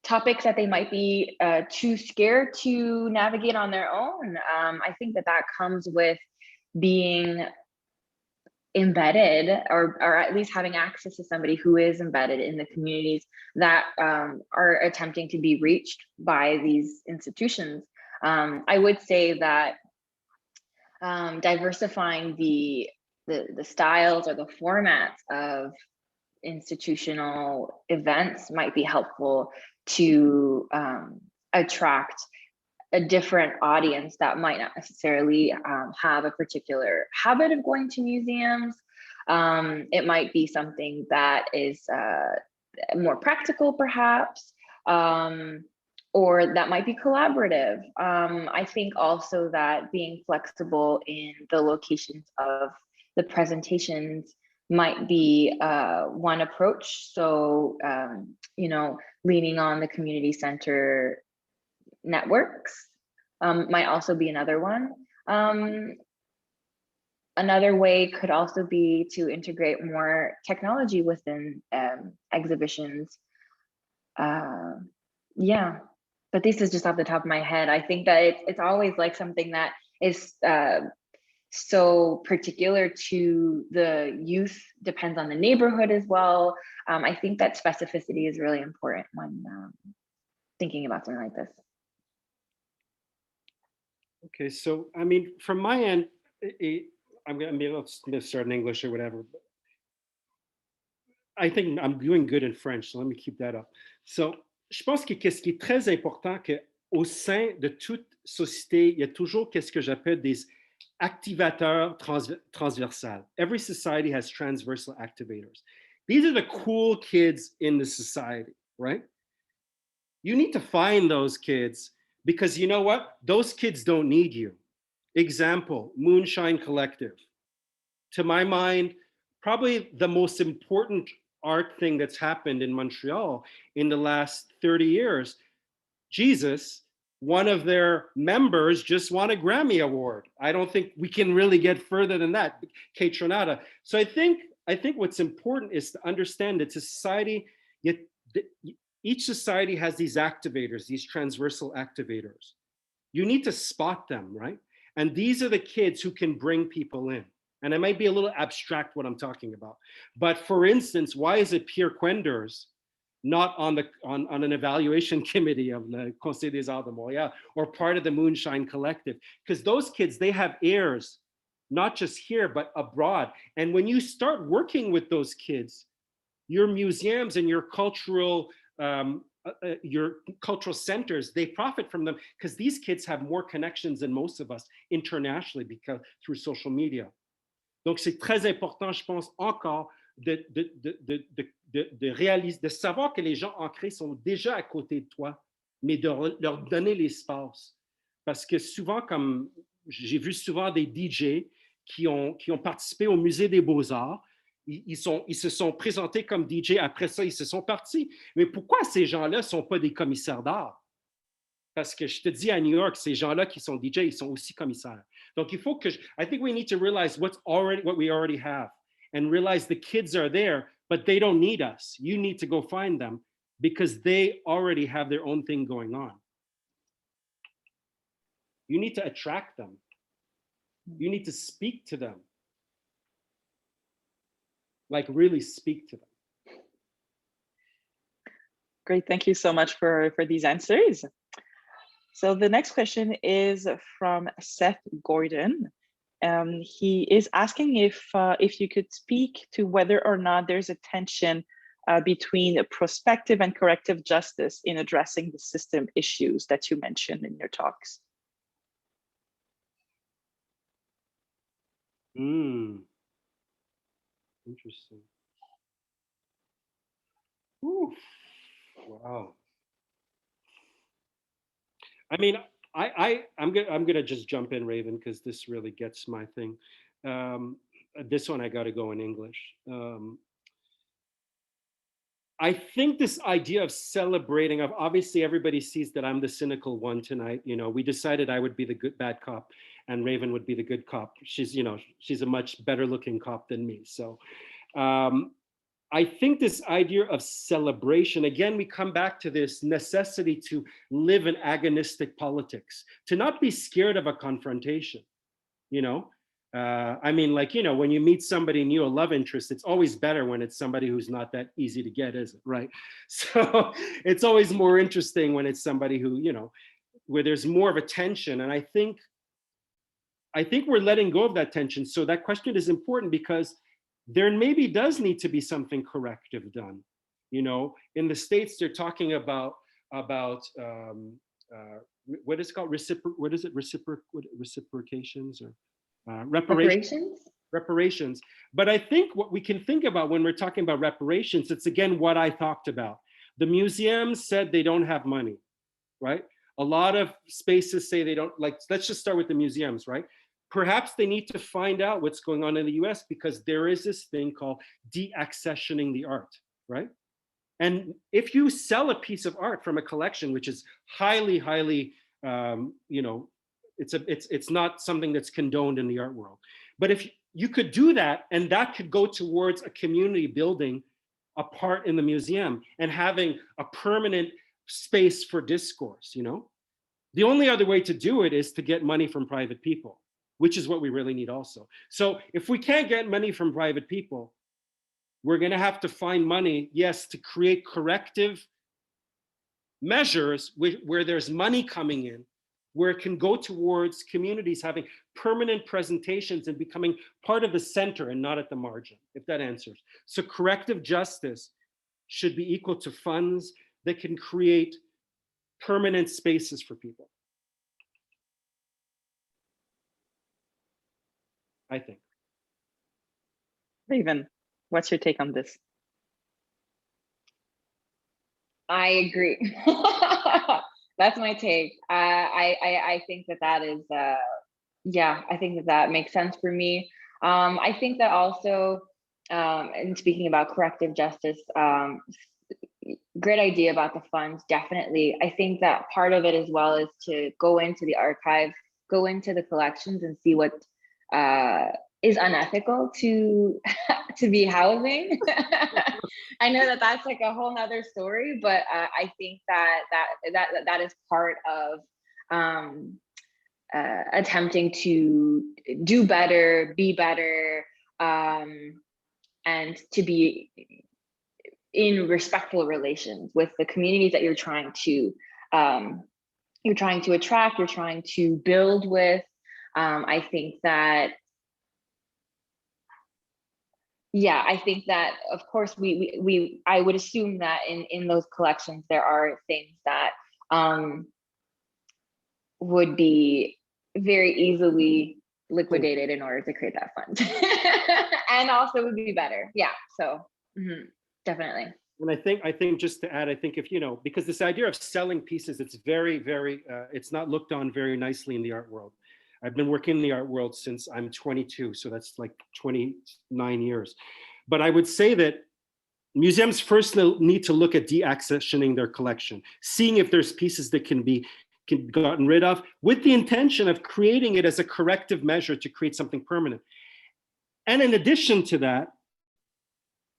topics that they might be too scared to navigate on their own? I think that comes with being embedded or at least having access to somebody who is embedded in the communities that are attempting to be reached by these institutions. I would say that diversifying the styles or the formats of institutional events might be helpful to attract a different audience that might not necessarily have a particular habit of going to museums. It might be something that is more practical, perhaps, or that might be collaborative. I think also that being flexible in the locations of the presentations might be one approach. So, leaning on the community center networks might also be another one. Another way could also be to integrate more technology within exhibitions. Yeah, but this is just off the top of my head. I think that it's always like something that is so particular to the youth, depends on the neighborhood as well. I think that specificity is really important when thinking about something like this. Okay, so I mean, from my end, I'm going to be able to start in English or whatever. But I think I'm doing good in French, so let me keep that up. So, je pense que qu'est-ce qui est très important, qu'au sein de toute société, il y a toujours qu'est-ce que j'appelle des activateurs transversales. Every society has transversal activators. These are the cool kids in the society, right? You need to find those kids because you know what? Those kids don't need you. Example, Moonshine Collective. To my mind, probably the most important art thing that's happened in Montreal in the last 30 years. Jesus, one of their members, just won a Grammy Award. I don't think we can really get further than that. Keynote. So I think what's important is to understand that society, each society has these activators, these transversal activators. You need to spot them, right? And these are the kids who can bring people in. And it might be a little abstract what I'm talking about. But for instance, why is it Pierre Quenders not on an evaluation committee of the Conseil des Arts de Montréal or part of the Moonshine Collective, because those kids, they have heirs, not just here, but abroad. And when you start working with those kids, your museums and your cultural centers, they profit from them because these kids have more connections than most of us internationally because through social media. Donc c'est très important, je pense, encore de réaliser, de savoir que les gens ancrés sont déjà à côté de toi, mais de leur donner l'espace. Parce que souvent, comme j'ai vu souvent des DJ qui ont participé au Musée des Beaux-Arts, ils se sont présentés comme DJ, après ça, ils se sont partis. Mais pourquoi ces gens-là ne sont pas des commissaires d'art? Parce que je te dis, à New York, ces gens-là qui sont DJ, ils sont aussi commissaires. Donc, il faut que, I think we need to realize what we already have and realize the kids are there, but they don't need us. You need to go find them because they already have their own thing going on. You need to attract them. You need to speak to them. Like really speak to them. Great, thank you so much for these answers. So the next question is from Seth Gordon. He is asking if you could speak to whether or not there's a tension between prospective and corrective justice in addressing the system issues that you mentioned in your talks. Interesting. Ooh. Wow. I mean, I'm gonna just jump in, Raven, because this really gets my thing. This one I got to go in English. I think this idea of celebrating, of obviously everybody sees that I'm the cynical one tonight. You know, we decided I would be the bad cop, and Raven would be the good cop. She's a much better looking cop than me. So. I think this idea of celebration, again, we come back to this necessity to live in agonistic politics, to not be scared of a confrontation, you know? I mean, like, you know, when you meet somebody new, a love interest, it's always better when it's somebody who's not that easy to get, is it, right? So it's always more interesting when it's somebody who, you know, where there's more of a tension. And I think we're letting go of that tension. So that question is important because there maybe does need to be something corrective done. You know, in the States, they're talking about what is it called? Reciprocations or reparations. But I think what we can think about when we're talking about reparations, it's again what I talked about. The museums said they don't have money, right? A lot of spaces say they don't, like, let's just start with the museums, right? Perhaps they need to find out what's going on in the US because there is this thing called de-accessioning the art, right? And if you sell a piece of art from a collection, which is highly, you know, it's not something that's condoned in the art world. But if you could do that, and that could go towards a community building a part in the museum and having a permanent space for discourse, you know? The only other way to do it is to get money from private people, which is what we really need also. So if we can't get money from private people, we're gonna have to find money, yes, to create corrective measures where there's money coming in, where it can go towards communities having permanent presentations and becoming part of the center and not at the margin, if that answers. So corrective justice should be equal to funds that can create permanent spaces for people. I think. Raven, what's your take on this? I agree. That's my take. I think that is, yeah, I think that makes sense for me. I think that also, and speaking about corrective justice, great idea about the funds, definitely. I think that part of it as well is to go into the archives, go into the collections and see what is unethical to be housing. I know that that's like a whole nother story, but I think that is part of attempting to do better, be better, and to be in respectful relations with the communities that you're trying to attract, you're trying to build with. I think that, yeah, I think that of course I would assume that in those collections there are things that would be very easily liquidated in order to create that fund, and also would be better. Yeah, so definitely. And I think just to add, I think if, because this idea of selling pieces, it's very, very, it's not looked on very nicely in the art world. I've been working in the art world since I'm 22, so that's like 29 years. But I would say that museums first need to look at de-accessioning their collection, seeing if there's pieces that can be gotten rid of, with the intention of creating it as a corrective measure to create something permanent. And in addition to that,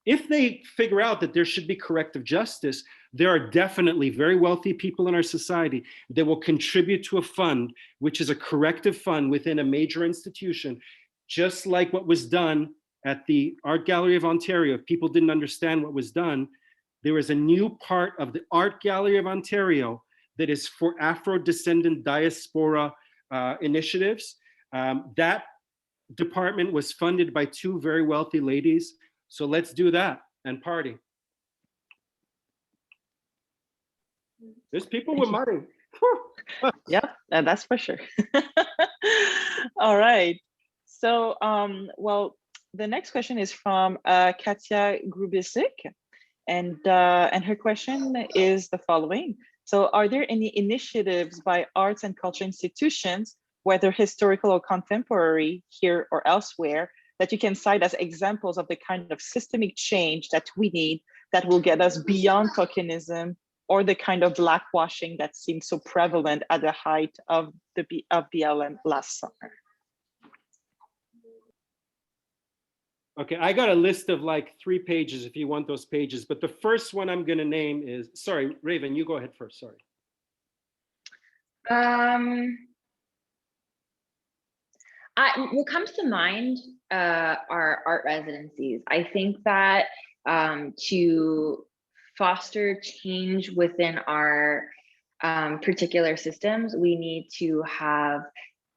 if they figure out that there should be corrective justice, there are definitely very wealthy people in our society that will contribute to a fund, which is a corrective fund within a major institution, just like what was done at the Art Gallery of Ontario. If people didn't understand what was done, there was a new part of the Art Gallery of Ontario that is for Afro-descendant diaspora initiatives. That department was funded by two very wealthy ladies. So let's do that and party. There's people with money. Yeah, that's for sure. All right. So, well, the next question is from Katia Grubisic, and her question is the following. So are there any initiatives by arts and culture institutions, whether historical or contemporary, here or elsewhere, that you can cite as examples of the kind of systemic change that we need that will get us beyond tokenism or the kind of blackwashing that seemed so prevalent at the height of BLM last summer? Okay, I got a list of like 3 pages if you want those pages, but the first one I'm gonna name is, sorry, Raven, you go ahead first, sorry. What comes to mind are art residencies. I think that to foster change within our particular systems, we need to have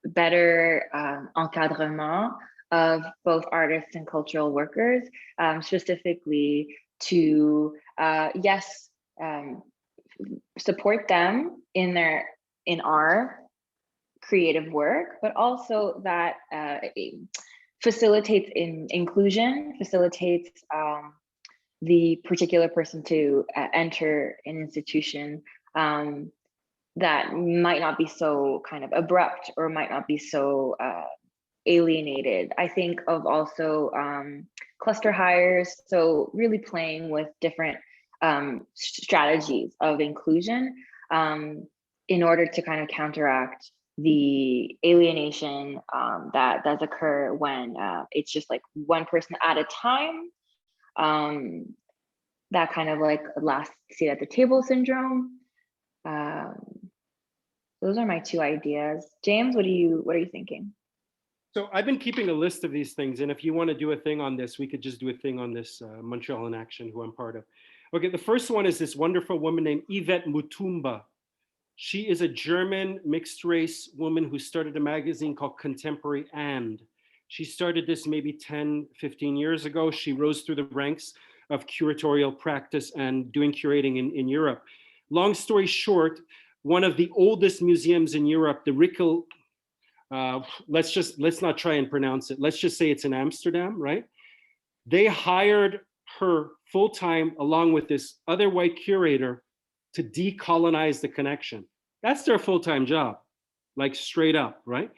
better encadrement of both artists and cultural workers, specifically to, yes, support them in our creative work, but also that facilitates inclusion, facilitates the particular person to enter an institution that might not be so kind of abrupt or might not be so alienated. I think of also cluster hires, so really playing with different strategies of inclusion in order to kind of counteract the alienation that does occur when it's just like one person at a time. That kind of like last seat at the table syndrome. Those are my 2 ideas. James, what are you thinking? So I've been keeping a list of these things, and if you want to do a thing on this, we could just do a thing on this, Montreal in Action, who I'm part of. Okay, the first one is this wonderful woman named Yvette Mutumba. She is a German mixed race woman who started a magazine called Contemporary And. She started this maybe 10, 15 years ago. She rose through the ranks of curatorial practice and doing curating in Europe. Long story short, one of the oldest museums in Europe, the Rickel, let's not try and pronounce it. Let's just say it's in Amsterdam, right? They hired her full-time along with this other white curator to decolonize the connection. That's their full-time job, like straight up, right?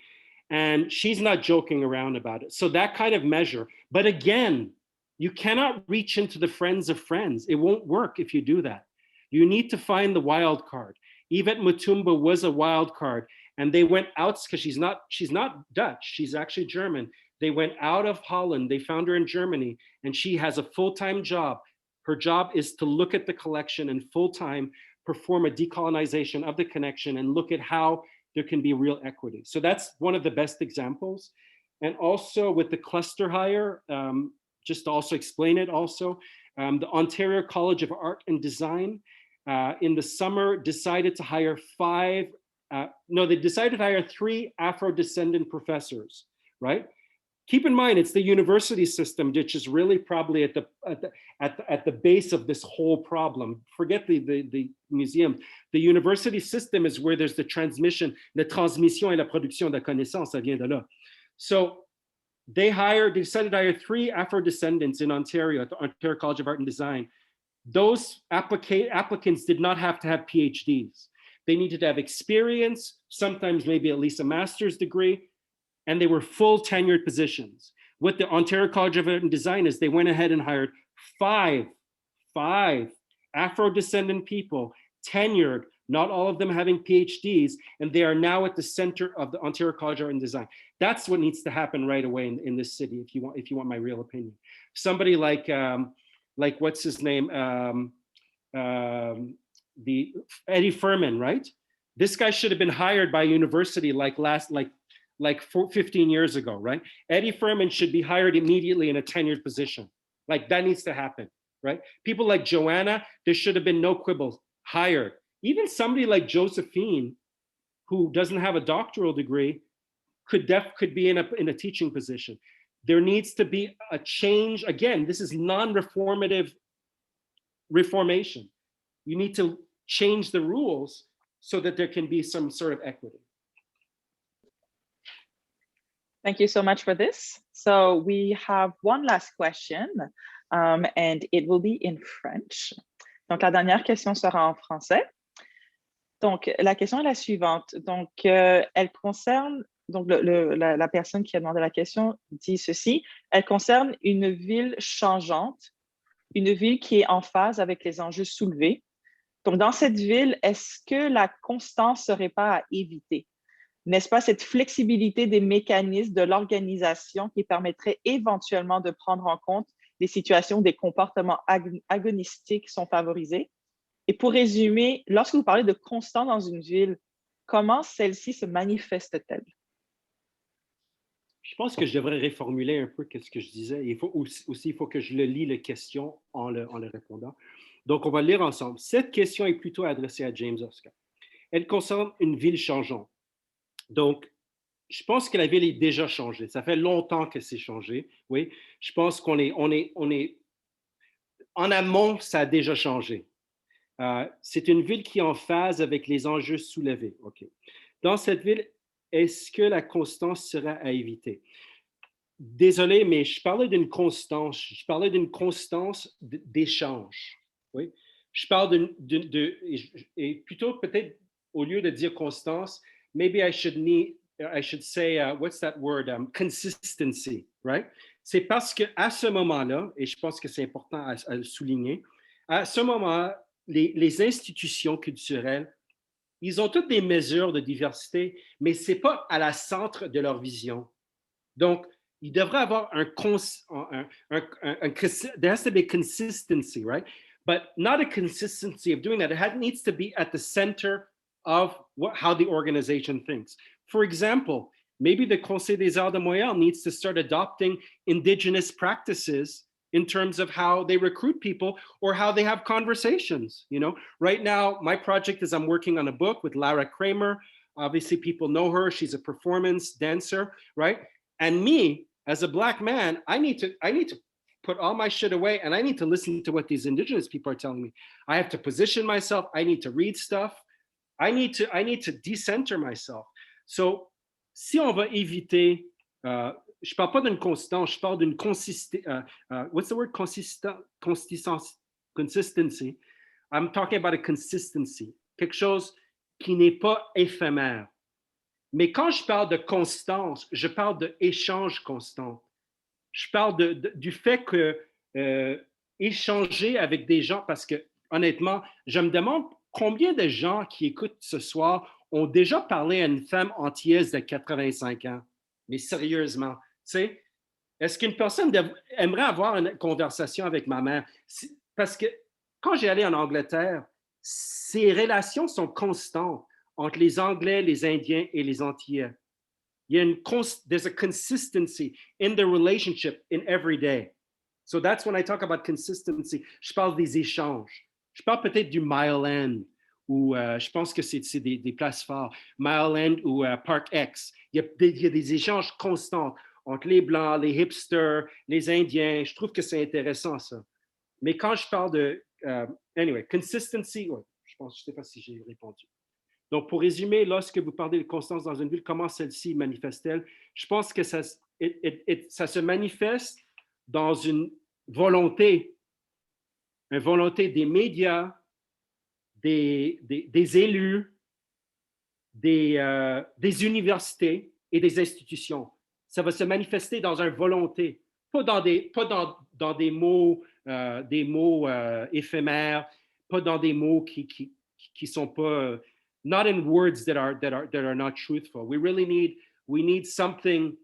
And she's not joking around about it. So that kind of measure, but again, you cannot reach into the friends of friends. It won't work if you do that. You need to find the wild card. Yvette Mutumba was a wild card, and they went out because she's not Dutch, she's actually German. They went out of Holland, they found her in Germany, and she has a full-time job. Her job is to look at the collection and full-time perform a decolonization of the connection and look at how there can be real equity. So that's one of the best examples. And also with the cluster hire, just to also explain it also, The Ontario College of Art and Design in the summer decided to hire they decided to hire 3 Afro-descendant professors, right? Keep in mind, it's the university system which is really probably at the base of this whole problem. Forget the museum. The university system is where there's the transmission, la transmission et la production de connaissances, ça vient de là. So they decided to hire 3 Afro-descendants in Ontario at the Ontario College of Art and Design. Those applicants did not have to have PhDs. They needed to have experience, sometimes maybe at least a master's degree, and they were full tenured positions. What the Ontario College of Art and Design is, they went ahead and hired 5 Afro-descendant people, tenured, not all of them having PhDs, and they are now at the center of the Ontario College of Art and Design. That's what needs to happen right away in this city, if you want my real opinion. Somebody like what's his name, the Eddie Furman, right? This guy should have been hired by a university like 15 years ago, right? Eddie Furman should be hired immediately in a tenured position. Like that needs to happen, right? People like Joanna, there should have been no quibbles, hired. Even somebody like Josephine, who doesn't have a doctoral degree, could be in a teaching position. There needs to be a change. Again, this is non-reformative reformation. You need to change the rules so that there can be some sort of equity. Thank you so much for this. So we have one last question, and it will be in French. Donc, la dernière question sera en français. Donc, la question est la suivante. Donc, elle concerne, donc la personne qui a demandé la question dit ceci, elle concerne une ville changeante, une ville qui est en phase avec les enjeux soulevés. Donc, dans cette ville, est-ce que la constance ne serait pas à éviter? N'est-ce pas cette flexibilité des mécanismes de l'organisation qui permettrait éventuellement de prendre en compte les situations où des comportements agonistiques sont favorisés? Et pour résumer, lorsque vous parlez de constant dans une ville, comment celle-ci se manifeste-t-elle? Je pense que je devrais reformuler un peu ce que je disais. Il faut que je lis la question en le répondant. Donc, on va le lire ensemble. Cette question est plutôt adressée à James Oscar. Elle concerne une ville changeante. Donc, je pense que la ville est déjà changée. Ça fait longtemps que c'est changé. Oui, je pense qu'on est en amont, ça a déjà changé. C'est une ville qui est en phase avec les enjeux soulevés. Okay. Dans cette ville, est-ce que la constance sera à éviter? Désolé, mais je parlais d'une constance. Je parlais d'une constance d'échange. Oui, je parle et plutôt peut-être au lieu de dire constance, maybe I should say, what's that word? Consistency, right? C'est parce qu'à ce moment-là, et je pense que c'est important à le souligner, à ce moment, les institutions culturelles, ils ont toutes des mesures de diversité, mais ce n'est pas à la centre de leur vision. Donc, il devrait avoir there has to be consistency, right? But not a consistency of doing that. It needs to be at the center of how the organization thinks. For example, maybe the Conseil des Arts de Montréal needs to start adopting indigenous practices in terms of how they recruit people or how they have conversations. You know, right now, my project is I'm working on a book with Lara Kramer. Obviously, people know her. She's a performance dancer, right? And me, as a Black man, I need to put all my shit away and I need to listen to what these indigenous people are telling me. I have to position myself. I need to read stuff. I need to decenter myself. So, si on va éviter, je parle pas d'une constance, je parle d'une what's the word? Consistency. I'm talking about a consistency, quelque chose qui n'est pas éphémère. Mais quand je parle de constance, je parle d'échange constant. Je parle du fait que échanger avec des gens, parce que honnêtement, je me demande combien de gens qui écoutent ce soir ont déjà parlé à une femme antillaise de 85 ans. Mais sérieusement, tu sais, est-ce qu'une personne aimerait avoir une conversation avec ma mère? Parce que quand j'ai allé en Angleterre, ces relations sont constantes entre les Anglais, les Indiens et les Antillais. Il y a there's a consistency in the relationship in every day. So that's when I talk about consistency. Je parle des échanges. Je parle peut-être du Mile End, ou je pense que c'est des places fortes. Mile End ou Park X. Il y a des échanges constants entre les Blancs, les hipsters, les Indiens. Je trouve que c'est intéressant, ça. Mais quand je parle de... anyway, consistency, ouais, je ne sais pas si j'ai répondu. Donc, pour résumer, lorsque vous parlez de constance dans une ville, comment celle-ci manifeste-t-elle? Je pense que ça se manifeste dans une volonté des médias, des élus, des universités et des institutions. Ça va se manifester dans une volonté, pas dans des mots, éphémères, pas dans des mots qui sont pas, not in words that are not truthful. We need something.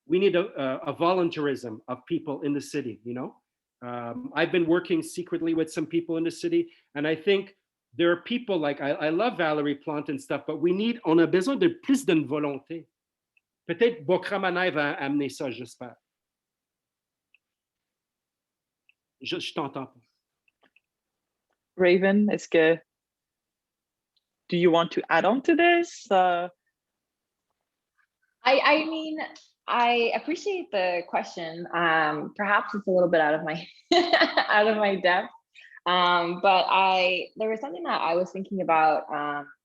We need a voluntarism of people in the city, you know? I've been working secretly with some people in the city, and I think there are people like, I love Valérie Plante and stuff, but on a besoin de plus d'une volonté. Peut-être Bokramanaï va amener ça, j'espère. Je t'entends pas. Raven, do you want to add on to this? I mean, I appreciate the question. Perhaps it's a little bit out of my out of my depth. But there was something that I was thinking about,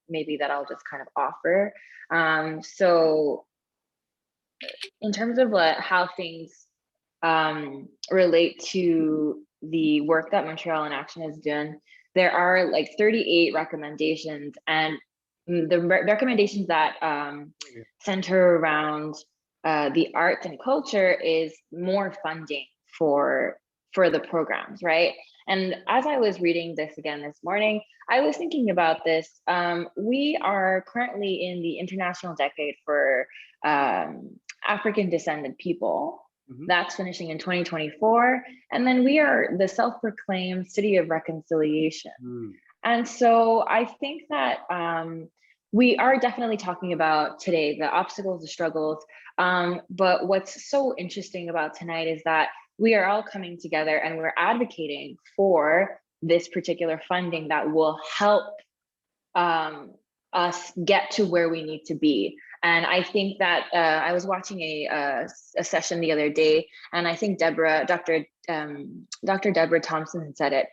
maybe that I'll just kind of offer. So in terms of how things relate to the work that Montreal in Action has done, there are like 38 recommendations, and the recommendations that center around the arts and culture is more funding for the programs, right? And as I was reading this again this morning, I was thinking about this. We are currently in the International Decade for African Descended People. Mm-hmm. That's finishing in 2024. And then we are the self-proclaimed City of Reconciliation. Mm. And so I think that we are definitely talking about today the obstacles, the struggles. But what's so interesting about tonight is that we are all coming together and we're advocating for this particular funding that will help us get to where we need to be. And I think that I was watching a session the other day, and I think Dr. Deborah Thompson said it.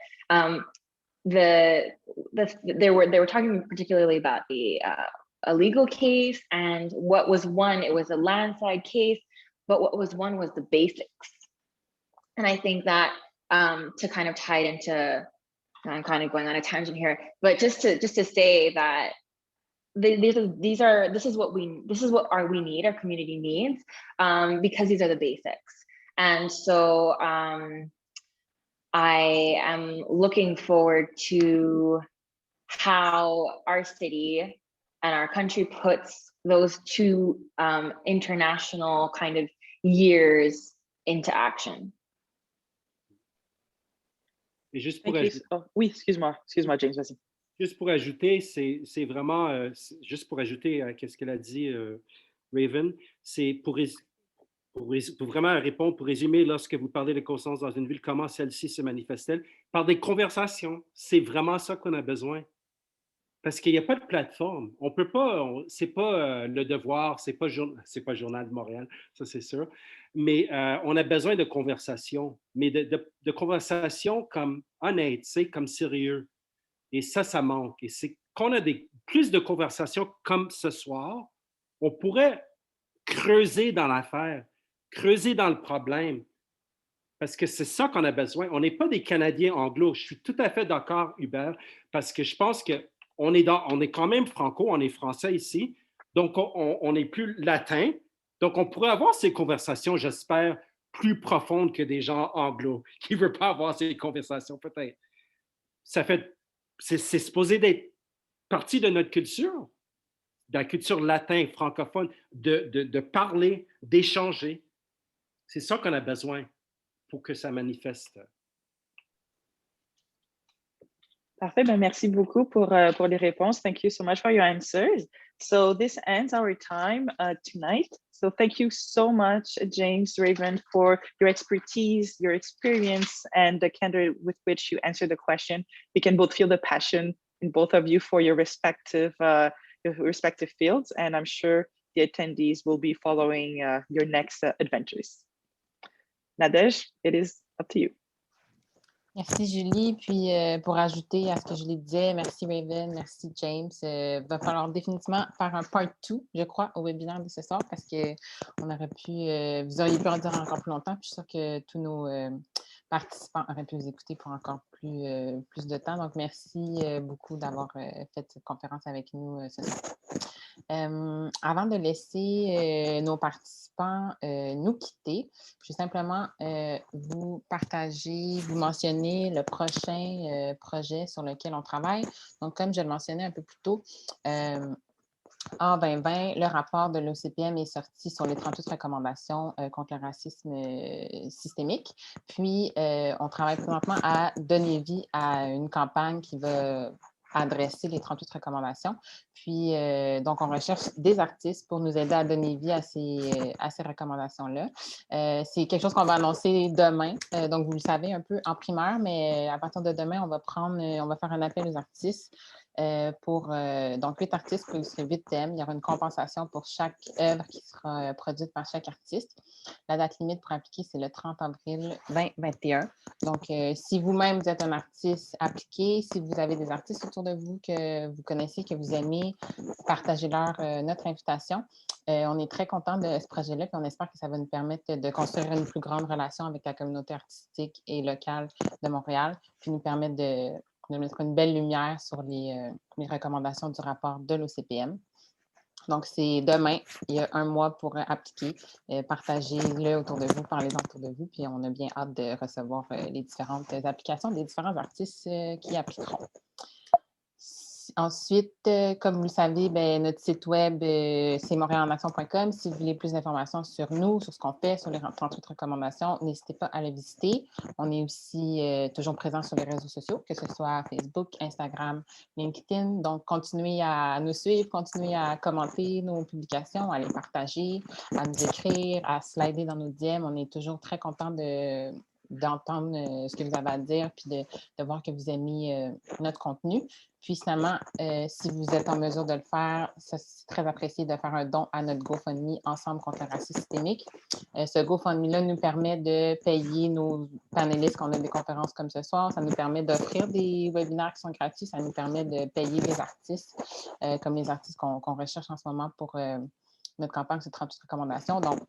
They were talking particularly about a legal case, and what was won, it was a landslide case, but what was won was the basics. And I think that to kind of tie it into, I'm kind of going on a tangent here, but just to say that this is what we need, our community needs, because these are the basics. And so I am looking forward to how our city and our country puts those two international kind of years into action. Et juste pour oui, excuse-moi, James, vas-y. Juste pour ajouter, c'est vraiment, juste pour ajouter à ce qu'elle a dit, Raven, c'est pour vraiment répondre, pour résumer, lorsque vous parlez de conscience dans une ville, comment celle-ci se manifeste-t-elle? Par des conversations. C'est vraiment ça qu'on a besoin. Parce qu'il n'y a pas de plateforme. On peut pas, c'est pas Le Devoir, c'est pas Journal de Montréal, ça c'est sûr. Mais on a besoin de conversations, mais de conversations comme honnêtes, comme sérieux. Et ça manque. Et c'est qu'on a plus de conversations comme ce soir, on pourrait creuser dans l'affaire, creuser dans le problème. Parce que c'est ça qu'on a besoin. On n'est pas des Canadiens anglo. Je suis tout à fait d'accord, Hubert, parce que je pense qu'on est quand même franco, on est français ici, donc on n'est plus latin. Donc on pourrait avoir ces conversations, j'espère, plus profondes que des gens anglo qui ne veulent pas avoir ces conversations, peut-être. C'est supposé d'être partie de notre culture, de la culture latin, francophone, de parler, d'échanger. C'est ça qu'on a besoin pour que ça manifeste. Parfait, ben merci beaucoup pour les réponses. Thank you so much for your answers. So this ends our time tonight. So thank you so much, James, Raven, for your expertise, your experience, and the candor with which you answered the question. We can both feel the passion in both of you for your respective fields, and I'm sure the attendees will be following your next adventures. Nadège, it is up to you. Merci Julie. Puis pour ajouter à ce que je les disais, merci Raven, merci James. Va falloir définitivement faire un part 2, je crois, au webinaire de ce soir parce que on aurait pu, vous auriez pu en dire encore plus longtemps. Puis je suis sûre que tous nos participants auraient pu vous écouter pour encore plus de temps. Donc merci beaucoup d'avoir fait cette conférence avec nous ce soir. Avant de laisser nos participants nous quitter, je vais simplement vous partager, vous mentionner le prochain projet sur lequel on travaille. Donc, comme je le mentionnais un peu plus tôt, en 2020, le rapport de l'OCPM est sorti sur les 38 recommandations contre le racisme systémique. Puis, on travaille présentement à donner vie à une campagne qui va adresser les 38 recommandations. Puis, donc, on recherche des artistes pour nous aider à donner vie à ces recommandations-là. C'est quelque chose qu'on va annoncer demain. Donc, vous le savez un peu en primaire, mais à partir de demain, on va faire un appel aux artistes pour donc 8 artistes pour illustrer 8 thèmes. Il y aura une compensation pour chaque œuvre qui sera produite par chaque artiste. La date limite pour appliquer, c'est le 30 avril 2021. Donc, si vous-même vous êtes un artiste, appliquez. Si vous avez des artistes autour de vous que vous connaissez, que vous aimez, partagez-leur notre invitation. On est très content de ce projet-là, puis on espère que ça va nous permettre de construire une plus grande relation avec la communauté artistique et locale de Montréal, puis nous permettre de mettre une belle lumière sur les recommandations du rapport de l'OCPM. Donc, c'est demain, il y a un mois pour appliquer. Partagez-le autour de vous, parlez-en autour de vous, puis on a bien hâte de recevoir les différentes applications des différents artistes qui appliqueront. Ensuite, comme vous le savez, notre site web, c'est montrealenation.com. Si vous voulez plus d'informations sur nous, sur ce qu'on fait, sur les 38 recommandations, n'hésitez pas à le visiter. On est aussi toujours présent sur les réseaux sociaux, que ce soit Facebook, Instagram, LinkedIn. Donc, continuez à nous suivre, continuez à commenter nos publications, à les partager, à nous écrire, à slider dans nos DM. On est toujours très contents d'entendre ce que vous avez à dire puis de voir que vous aimez notre contenu. Puis finalement, si vous êtes en mesure de le faire, c'est très apprécié de faire un don à notre GoFundMe Ensemble contre le racisme systémique. Ce GoFundMe-là nous permet de payer nos panélistes quand on a des conférences comme ce soir. Ça nous permet d'offrir des webinaires qui sont gratuits. Ça nous permet de payer des artistes, comme les artistes qu'on recherche en ce moment pour notre campagne sur 38 recommandations. Donc,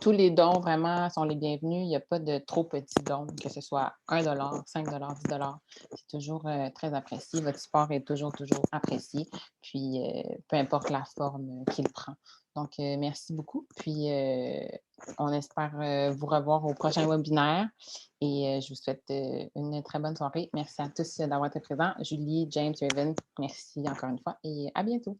tous les dons, vraiment, sont les bienvenus. Il n'y a pas de trop petits dons, que ce soit 1 $, 5 $, 10 $. C'est toujours très apprécié. Votre support est toujours apprécié. Puis, peu importe la forme qu'il prend. Donc, merci beaucoup. Puis, on espère vous revoir au prochain webinaire. Et je vous souhaite une très bonne soirée. Merci à tous d'avoir été présents. Julie, James, Raven, merci encore une fois et à bientôt.